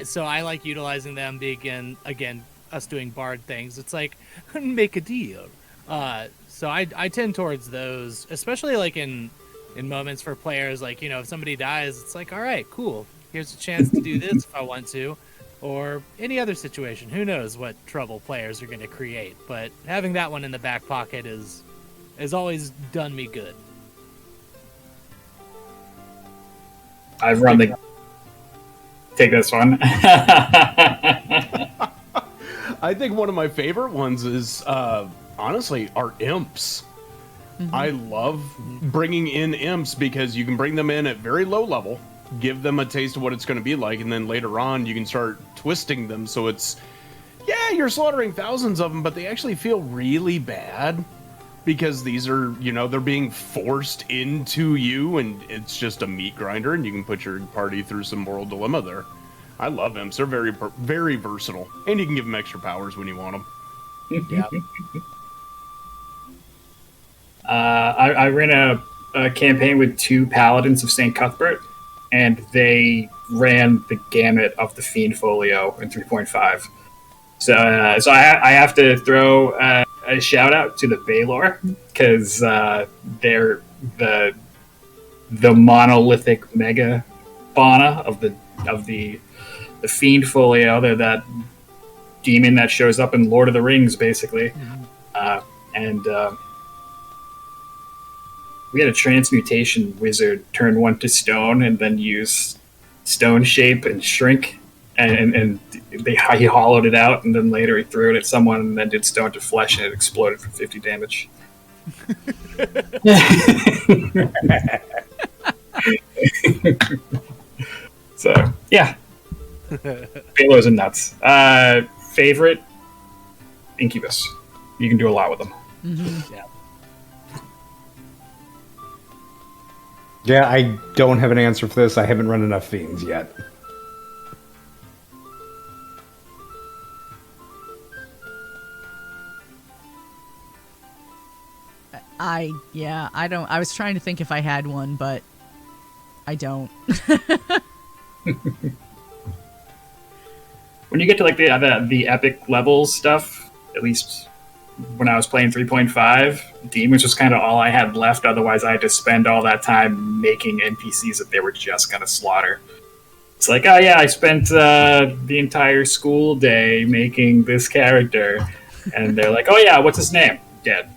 So I like utilizing them. Again, us doing bard things. It's like make a deal. So I tend towards those, especially like in moments for players. Like if somebody dies, it's like, all right, cool. Here's a chance to do this if I want to, or any other situation. Who knows what trouble players are going to create? But having that one in the back pocket has always done me good. I've run the. Take this one. I think one of my favorite ones is honestly are imps. I love bringing in imps because you can bring them in at very low level, give them a taste of what it's going to be like, and then later on you can start twisting them so it's, yeah, you're slaughtering thousands of them, but they actually feel really bad because these are, they're being forced into you, and it's just a meat grinder, and you can put your party through some moral dilemma there. I love imps. They're very, very versatile, and you can give them extra powers when you want them. Yeah. I ran a campaign with 2 paladins of St. Cuthbert, and they ran the gamut of the Fiend folio in 3.5. So I have to throw a shout out to the Baylor, because they're the monolithic mega fauna of the Fiend folio. They're that demon that shows up in Lord of the Rings, basically, and. We had a transmutation wizard turn one to stone and then use stone shape and shrink, and he hollowed it out, and then later he threw it at someone and then did stone to flesh, and it exploded for 50 damage. So yeah, Baylor's and nuts. Favorite Incubus. You can do a lot with them. Yeah. Yeah, I don't have an answer for this. I haven't run enough fiends yet. I don't. I was trying to think if I had one, but I don't. When you get to like the epic levels stuff, at least when I was playing 3.5, demons was kind of all I had left. Otherwise, I had to spend all that time making NPCs that they were just going to slaughter. It's like, oh yeah, I spent the entire school day making this character. And they're like, oh yeah, what's his name? Dead.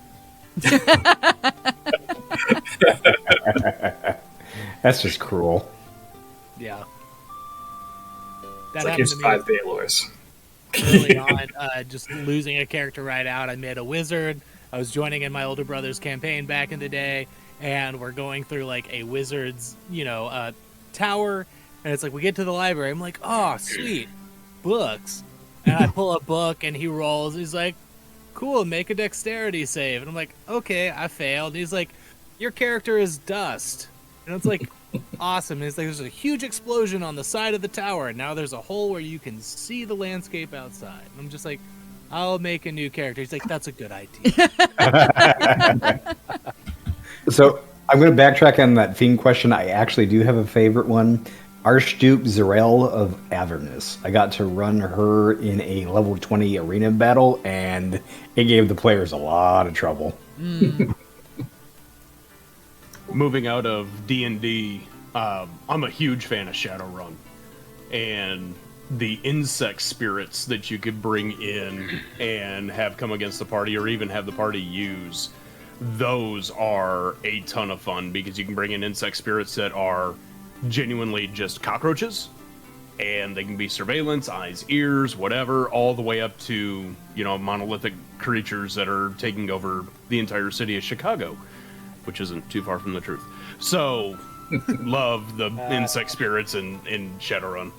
That's just cruel. Yeah. It's like, here's 5 Baylors. Early on, just losing a character right out. I made a wizard. I was joining in my older brother's campaign back in the day, and we're going through like a wizard's, tower, and it's like we get to the library. I'm like, oh, sweet, books. And I pull a book, and he rolls. He's like, cool, make a dexterity save. And I'm like, okay, I failed. And he's like, your character is dust. And it's like, awesome. And it's like, there's a huge explosion on the side of the tower, and now there's a hole where you can see the landscape outside. And I'm just like, I'll make a new character. He's like, that's a good idea. So I'm going to backtrack on that Fiend question. I actually do have a favorite one. Archduke Zarel of Avernus. I got to run her in a level 20 arena battle, and it gave the players a lot of trouble. Moving out of D&D, I'm a huge fan of Shadowrun, and the insect spirits that you could bring in and have come against the party, or even have the party use, those are a ton of fun, because you can bring in insect spirits that are genuinely just cockroaches, and they can be surveillance, eyes, ears, whatever, all the way up to, monolithic creatures that are taking over the entire city of Chicago, which isn't too far from the truth. So, love the insect spirits in Shadowrun.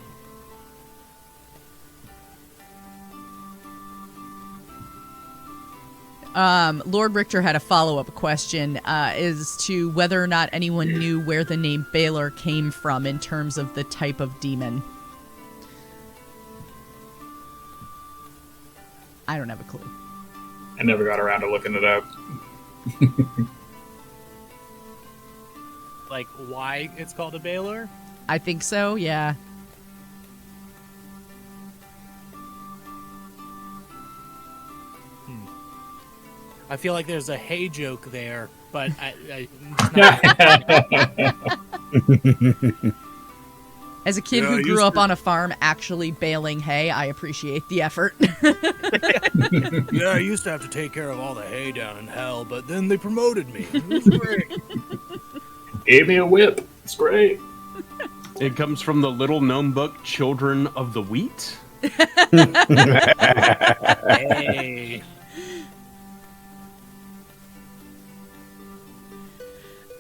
Lord Richter had a follow-up question as to whether or not anyone knew where the name Baylor came from in terms of the type of demon. I don't have a clue. I never got around to looking it up. Like, why it's called a Baylor? I think so, yeah. I feel like there's a hay joke there, but As a kid who grew up on a farm actually baling hay, I appreciate the effort. Yeah, I used to have to take care of all the hay down in hell, but then they promoted me. It was great. Gave me a whip. It's great. It comes from the little gnome book, Children of the Wheat. Hey.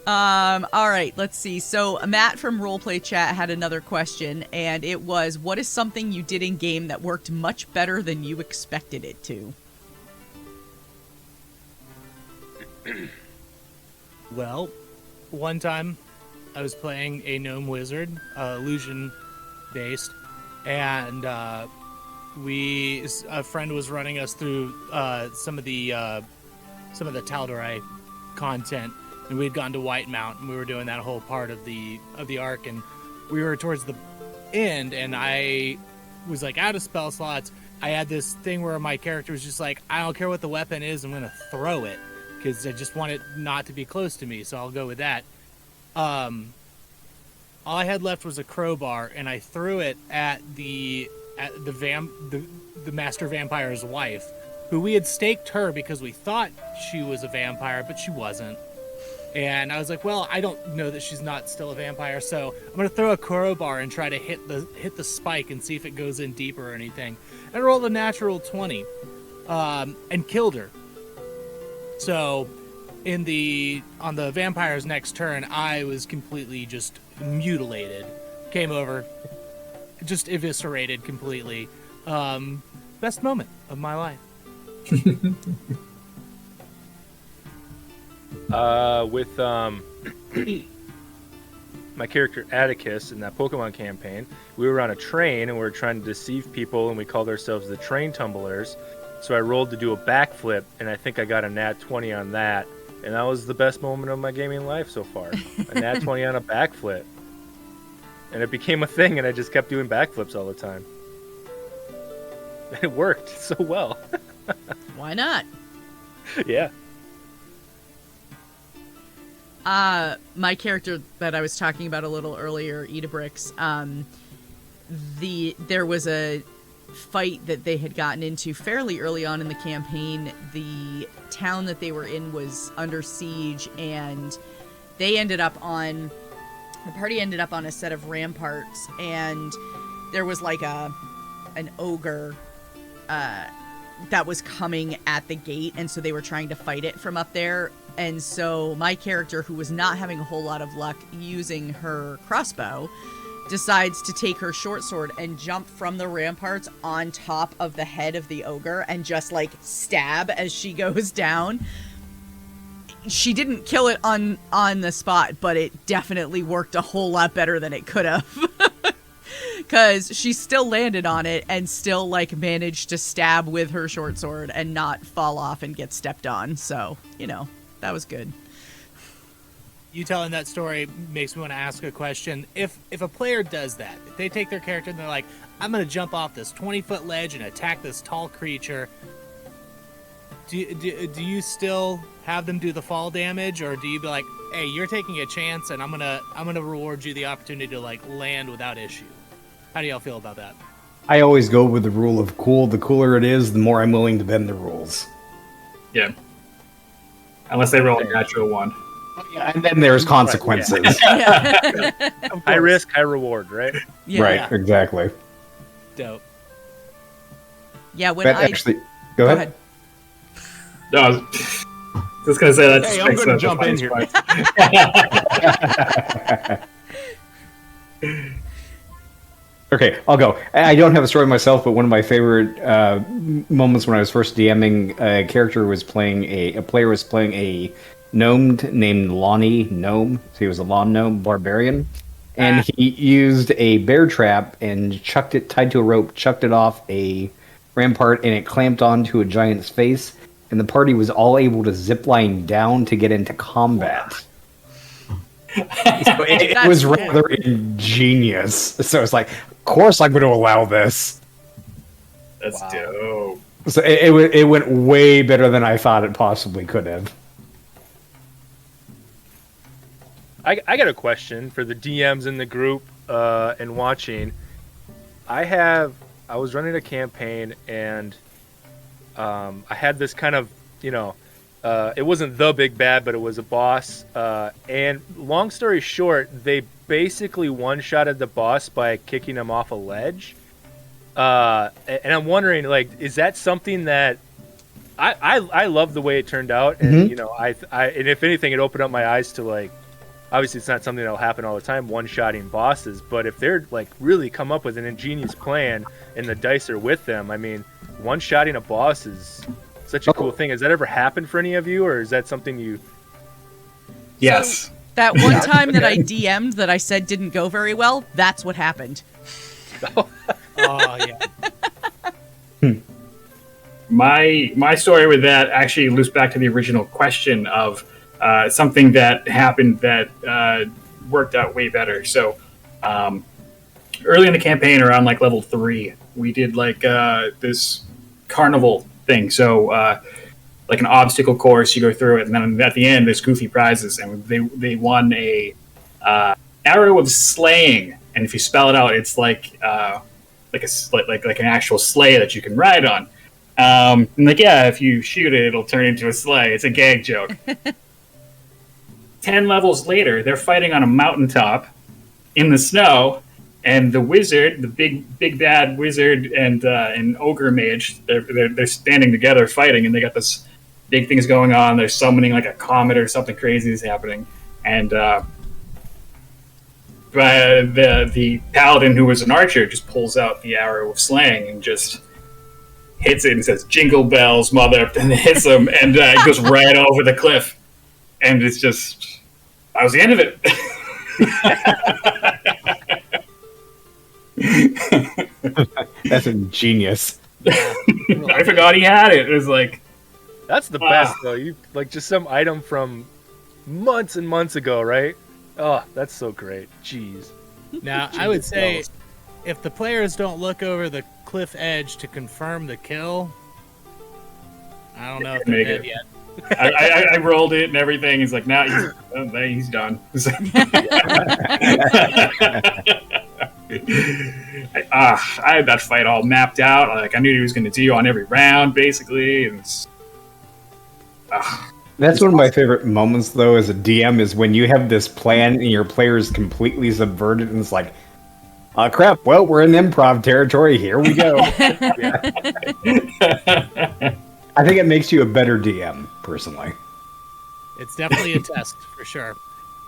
All right, let's see. So Matt from Roleplay Chat had another question, and it was, what is something you did in game that worked much better than you expected it to? Well, one time I was playing a gnome wizard, illusion based, and a friend was running us through some of the Tal'Dorei content. And we had gone to White Mount, and we were doing that whole part of the arc, and we were towards the end, and I was like out of spell slots. I had this thing where my character was just like, I don't care what the weapon is, I'm gonna throw it, because I just want it not to be close to me, so I'll go with that. All I had left was a crowbar, and I threw it at the master vampire's wife, who we had staked her because we thought she was a vampire, but she wasn't. And I was like, well, I don't know that she's not still a vampire, so I'm going to throw a crowbar and try to hit the spike and see if it goes in deeper or anything. And I rolled a natural 20 and killed her. So on the vampire's next turn, I was completely just mutilated. Came over, just eviscerated completely. Best moment of my life. With my character Atticus in that Pokemon campaign, we were on a train and we were trying to deceive people, and we called ourselves the Train Tumblers. So I rolled to do a backflip, and I think I got a nat 20 on that, and that was the best moment of my gaming life so far. A nat 20 on a backflip. And it became a thing, and I just kept doing backflips all the time. And it worked so well. Why not? Yeah. My character that I was talking about a little earlier, Edabrix, there was a fight that they had gotten into fairly early on in the campaign. The town that they were in was under siege, and the party ended up on a set of ramparts, and there was like an ogre that was coming at the gate, and so they were trying to fight it from up there. And so my character, who was not having a whole lot of luck using her crossbow, decides to take her short sword and jump from the ramparts on top of the head of the ogre and just like stab as she goes down. She didn't kill it on the spot, but it definitely worked a whole lot better than it could have. Because she still landed on it and still like managed to stab with her short sword and not fall off and get stepped on. So, that was good. You telling that story makes me want to ask a question. If a player does that, if they take their character and they're like, I'm going to jump off this 20-foot ledge and attack this tall creature, do you still have them do the fall damage, or do you be like, hey, you're taking a chance and I'm gonna reward you the opportunity to like land without issue? How do y'all feel about that? I always go with the rule of cool. The cooler it is, the more I'm willing to bend the rules. Yeah. Unless they roll a natural one. Yeah, and then there's consequences. Yeah. High risk, high reward, right? Yeah. Right, exactly. Dope. Yeah, when But I... actually, go ahead. No, I was just going to say that. Hey, I'm going to jump in here. Okay, I'll go. I don't have a story myself, but one of my favorite moments when I was first DMing, a player was playing a gnome named Lonnie Gnome. So he was a lawn gnome barbarian, and he used a bear trap and chucked it tied to a rope, chucked it off a rampart, and it clamped onto a giant's face. And the party was all able to zipline down to get into combat. So it was rather ingenious. So it's like, of course I'm going to allow this. That's dope. So it went way better than I thought it possibly could have. I got a question for the DMs in the group and watching. I was running a campaign, and I had this kind of, it wasn't the big bad, but it was a boss. And long story short, they basically one-shotted the boss by kicking him off a ledge. And I'm wondering, like, is that something that I love the way it turned out, and and if anything, it opened up my eyes to, like, obviously it's not something that'll happen all the time, one-shotting bosses, but if they're like really come up with an ingenious plan and the dice are with them, I mean, one-shotting a boss is such a cool thing. Has that ever happened for any of you, or is that something you... Yes. So, that one time that I DM'd that I said didn't go very well, that's what happened. Oh, yeah. My story with that actually loops back to the original question of something that happened that worked out way better. So early in the campaign, around like level 3, we did like this carnival thing. So like an obstacle course, you go through it, and then at the end there's goofy prizes, and they won a arrow of slaying, and if you spell it out, it's like an actual sleigh that you can ride on. And like, yeah, if you shoot it, it'll turn into a sleigh. It's a gag joke. 10 levels later, they're fighting on a mountaintop in the snow, and the wizard, the big bad wizard, and an ogre mage, they're standing together fighting, and they got this big things going on. They're summoning like a comet or something crazy is happening, and the paladin, who was an archer, just pulls out the arrow of slaying and just hits it and says, "Jingle bells, mother," and hits him, and it goes right over the cliff. And it's just, that was the end of it. That's ingenious. I forgot he had it. It was like, that's the best, though. You like just some item from months and months ago, right? Oh, that's so great. Jeez. Now, I would say, if the players don't look over the cliff edge to confirm the kill, I don't know if they're dead yet. I rolled it and everything. He's like, now he's done. I had that fight all mapped out. Like I knew he was going to do on every round, basically. And that's one of my favorite moments, though, as a DM, is when you have this plan and your player is completely subverted, and it's like, oh crap! Well, we're in improv territory. Here we go. I think it makes you a better DM, personally. It's definitely a test for sure.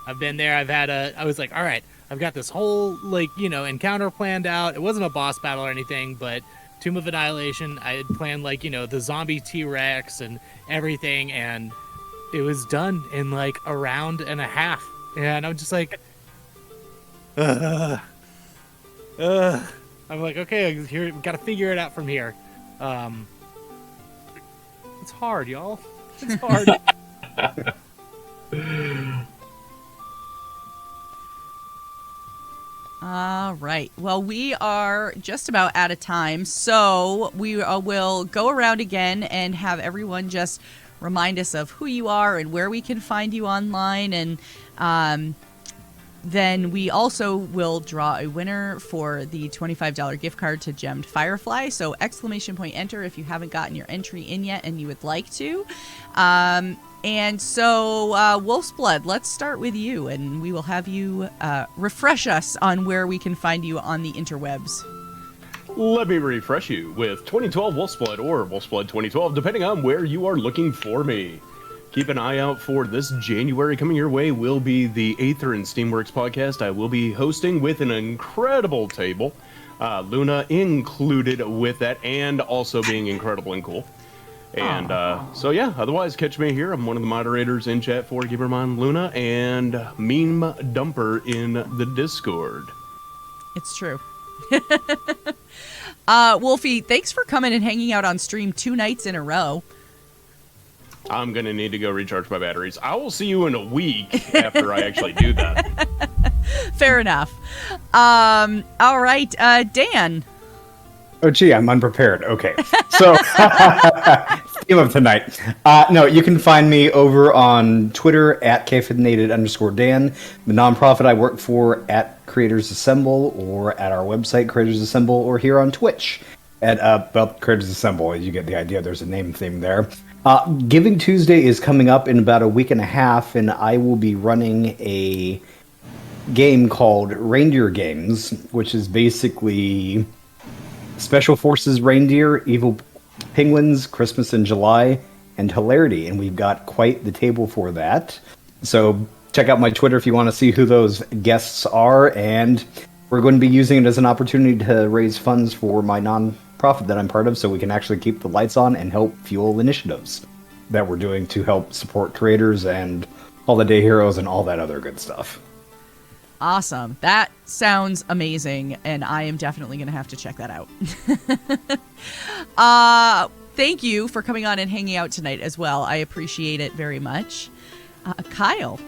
I've been there. I was like, all right, I've got this whole encounter planned out. It wasn't a boss battle or anything, but Tomb of Annihilation. I had planned the zombie T-Rex and everything, and it was done in like a round and a half. And I'm just like, I'm like, okay, here we got to figure it out from here. It's hard, y'all. It's hard. All right. Well, we are just about out of time, so we will go around again and have everyone just remind us of who you are and where we can find you online, and then we also will draw a winner for the $25 gift card to Gemmed Firefly. So ! Enter if you haven't gotten your entry in yet and you would like to. And so, Wolf's Blood, let's start with you, and we will have you refresh us on where we can find you on the interwebs. Let me refresh you with 2012 Wolf's Blood or Wolf's Blood 2012, depending on where you are looking for me. Keep an eye out for this January. Coming your way will be the Aether and Steamworks podcast I will be hosting with an incredible table. Luna included with that, and also being incredible and cool. And so yeah, otherwise catch me here. I'm one of the moderators in chat for Givermon Luna and Meme Dumper in the Discord. It's true. Wolfie, thanks for coming and hanging out on stream 2 nights in a row. I'm going to need to go recharge my batteries. I will see you in a week after I actually do that. Fair enough. All right, Dan. Oh, gee, I'm unprepared. Okay. So, theme of tonight. No, you can find me over on Twitter at caffeinated_Dan, the nonprofit I work for at Creators Assemble, or at our website, Creators Assemble, or here on Twitch at, Creators Assemble. You get the idea. There's a name theme there. Giving Tuesday is coming up in about a week and a half, and I will be running a game called Reindeer Games, which is basically Special Forces Reindeer, Evil Penguins, Christmas in July, and Hilarity, and we've got quite the table for that. So check out my Twitter if you want to see who those guests are, and we're going to be using it as an opportunity to raise funds for my non-profit that I'm part of, so we can actually keep the lights on and help fuel initiatives that we're doing to help support creators and holiday heroes and all that other good stuff. Awesome. That sounds amazing, and I am definitely going to have to check that out. Thank you for coming on and hanging out tonight as well. I appreciate it very much. Kyle.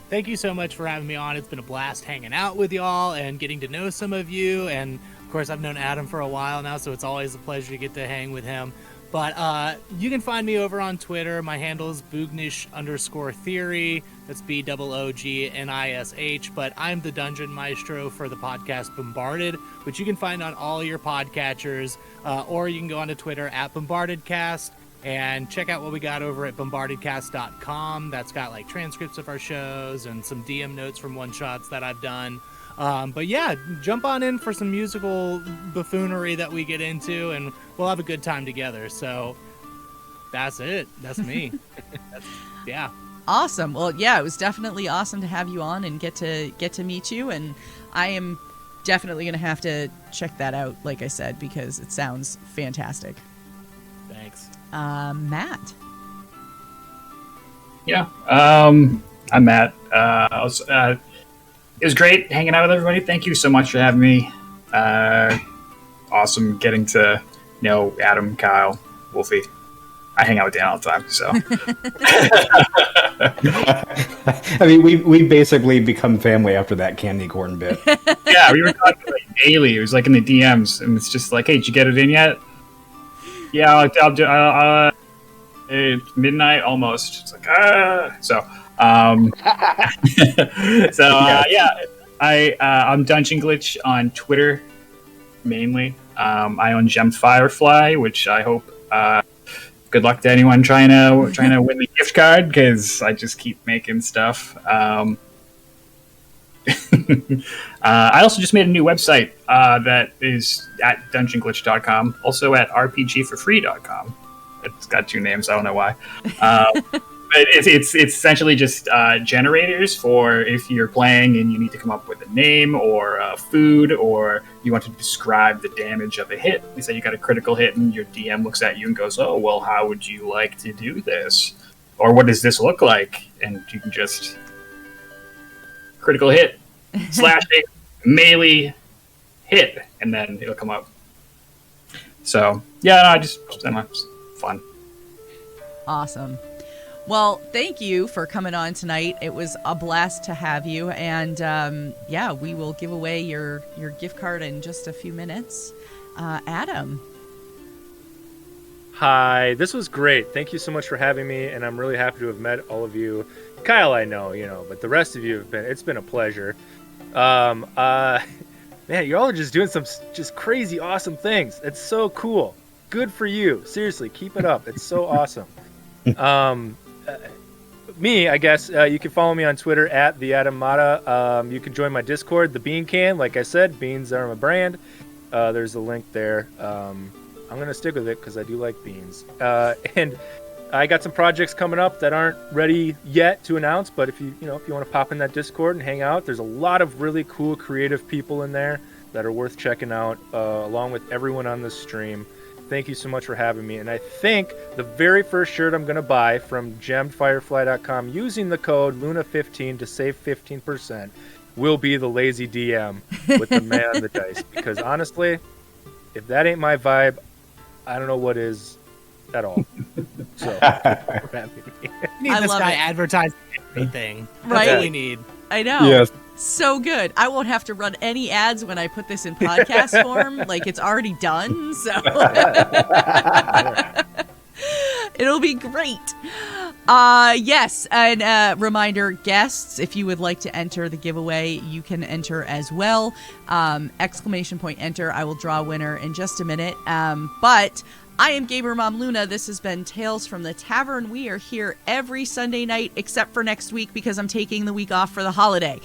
Thank you so much for having me on. It's been a blast hanging out with y'all and getting to know some of you. And, of course, I've known Adam for a while now, so it's always a pleasure to get to hang with him. But you can find me over on Twitter. My handle is Boognish_theory. That's BOOGNISH. But I'm the Dungeon Maestro for the podcast Bombarded, which you can find on all your podcatchers. Or you can go onto Twitter at BombardedCast and check out what we got over at bombardedcast.com. That's got like transcripts of our shows and some DM notes from one-shots that I've done. But yeah, jump on in for some musical buffoonery that we get into, and we'll have a good time together. So that's it. That's me. Yeah. Awesome. Well, yeah, it was definitely awesome to have you on and get to meet you. And I am definitely going to have to check that out, like I said, because it sounds fantastic. Thanks. Matt. Yeah. I'm Matt. It was great hanging out with everybody. Thank you so much for having me. Awesome getting to know Adam, Kyle, Wolfie. I hang out with Dan all the time, so. I mean, we basically become family after that candy corn bit. Yeah, we were talking like daily. It was like in the DMs, and it's just like, hey, did you get it in yet? Yeah, I'll do. It's midnight almost. It's like so. I'm Dungeon Glitch on Twitter mainly. I own Gem Firefly, which I hope. Good luck to anyone trying to win the gift card, because I just keep making stuff. I also just made a new website that is at dungeonglitch.com, also at rpgforfree.com. It's got two names, I don't know why. But it's essentially just generators for if you're playing and you need to come up with a name or food, or you want to describe the damage of a hit. You say you got a critical hit and your DM looks at you and goes, oh, well, how would you like to do this? Or what does this look like? And you can just critical hit, slashing, melee hit, and then it'll come up. So, yeah, it's fun. Awesome. Well, thank you for coming on tonight. It was a blast to have you. And we will give away your gift card in just a few minutes. Adam. Hi, this was great. Thank you so much for having me, and I'm really happy to have met all of you. Kyle, I know, but the rest of you it's been a pleasure. Man, you all are just doing some just crazy, awesome things. It's so cool. Good for you. Seriously, keep it up. It's so awesome. Me, I guess, you can follow me on Twitter at the Adam Mata. You can join my Discord, the Bean Can. Like I said, beans are my brand. There's a link there. I'm gonna stick with it because I do like beans. And I got some projects coming up that aren't ready yet to announce. But if you want to pop in that Discord and hang out, there's a lot of really cool, creative people in there that are worth checking out, along with everyone on this stream. Thank you so much for having me. And I think the very first shirt I'm going to buy from gemfirefly.com using the code Luna15 to save 15% will be the Lazy DM with the man on the dice. Because honestly, if that ain't my vibe, I don't know what is at all. So, for having me. We need this guy advertising everything. That's right? what we need. I know. Yes. So good. I won't have to run any ads when I put this in podcast form. Like, it's already done, so it'll be great. Yes, and reminder, guests, if you would like to enter the giveaway, you can enter as well. ! Enter. I will draw a winner in just a minute. But I am Gamer Mom Luna. This has been Tales from the Tavern. We are here every Sunday night, except for next week because I'm taking the week off for the holiday.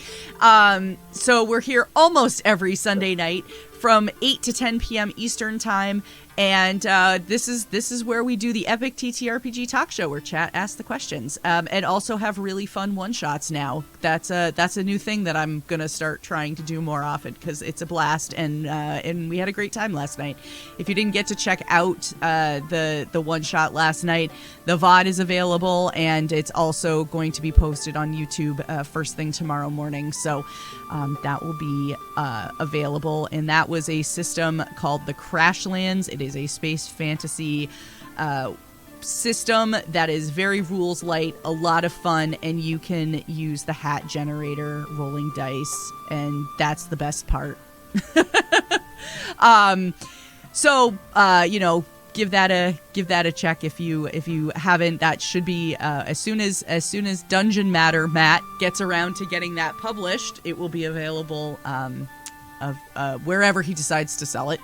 So we're here almost every Sunday night from 8 to 10 p.m. Eastern Time. And this is where we do the epic TTRPG talk show where chat asks the questions, and also have really fun one-shots now. That's a new thing that I'm gonna start trying to do more often because it's a blast, and we had a great time last night. If you didn't get to check out the one-shot last night, the VOD is available, and it's also going to be posted on YouTube first thing tomorrow morning. So that will be available, and that was a system called the Crashlands. It is a space fantasy system that is very rules light, a lot of fun, and you can use the hat generator, rolling dice, and that's the best part. Give that a check if you haven't. That should be as soon as Dungeon Matter Matt gets around to getting that published, it will be available wherever he decides to sell it.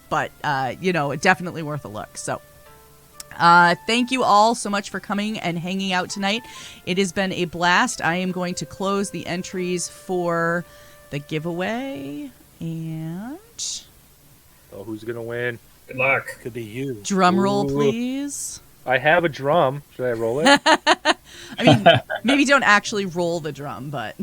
But definitely worth a look. So thank you all so much for coming and hanging out tonight. It has been a blast. I am going to close the entries for the giveaway, and who's gonna win? Good luck. Could be you. Drum roll, please. I have a drum. Should I roll it? I mean, maybe don't actually roll the drum, but.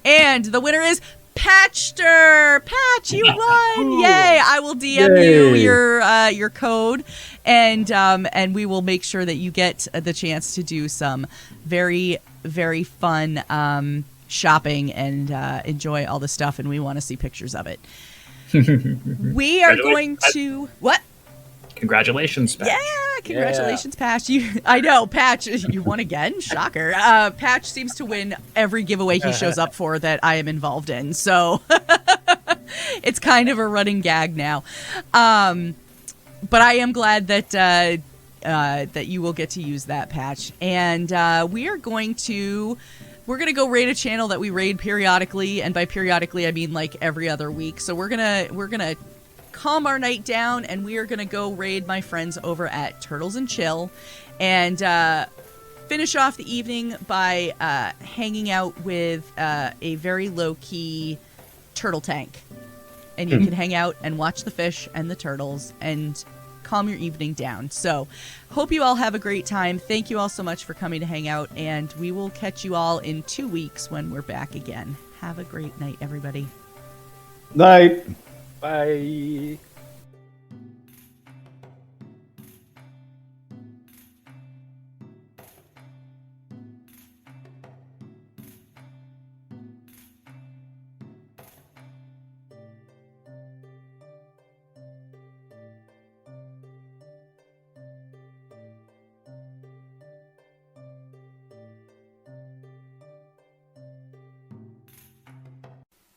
And the winner is Patchter. Patch, you won! Yay! I will DM you your code, and we will make sure that you get the chance to do some very, very fun shopping and enjoy all the stuff. And we want to see pictures of it. We are going to what? Congratulations, Patch. Yeah, congratulations, Patch. I know, Patch, you won again? Shocker. Patch seems to win every giveaway he shows up for that I am involved in, so it's kind of a running gag now. But I am glad that that you will get to use that patch. And we're going to go raid a channel that we raid periodically, and by periodically I mean like every other week. So we're gonna calm our night down, and we are gonna go raid my friends over at Turtles and Chill, and finish off the evening by hanging out with a very low-key turtle tank. And you can hang out and watch the fish and the turtles and calm your evening down. So hope you all have a great time. Thank you all so much for coming to hang out, and we will catch you all in 2 weeks when we're back again. Have a great night, everybody. Night. Bye.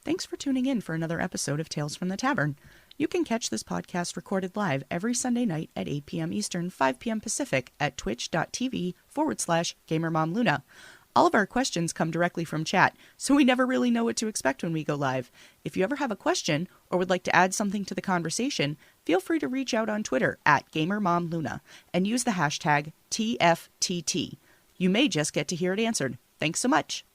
Thanks for tuning in for another episode of Tales from the Tavern. You can catch this podcast recorded live every Sunday night at 8 p.m. Eastern, 5 p.m. Pacific at twitch.tv/GamerMomLuna. All of our questions come directly from chat, so we never really know what to expect when we go live. If you ever have a question or would like to add something to the conversation, feel free to reach out on Twitter at GamerMomLuna and use the hashtag TFTT. You may just get to hear it answered. Thanks so much.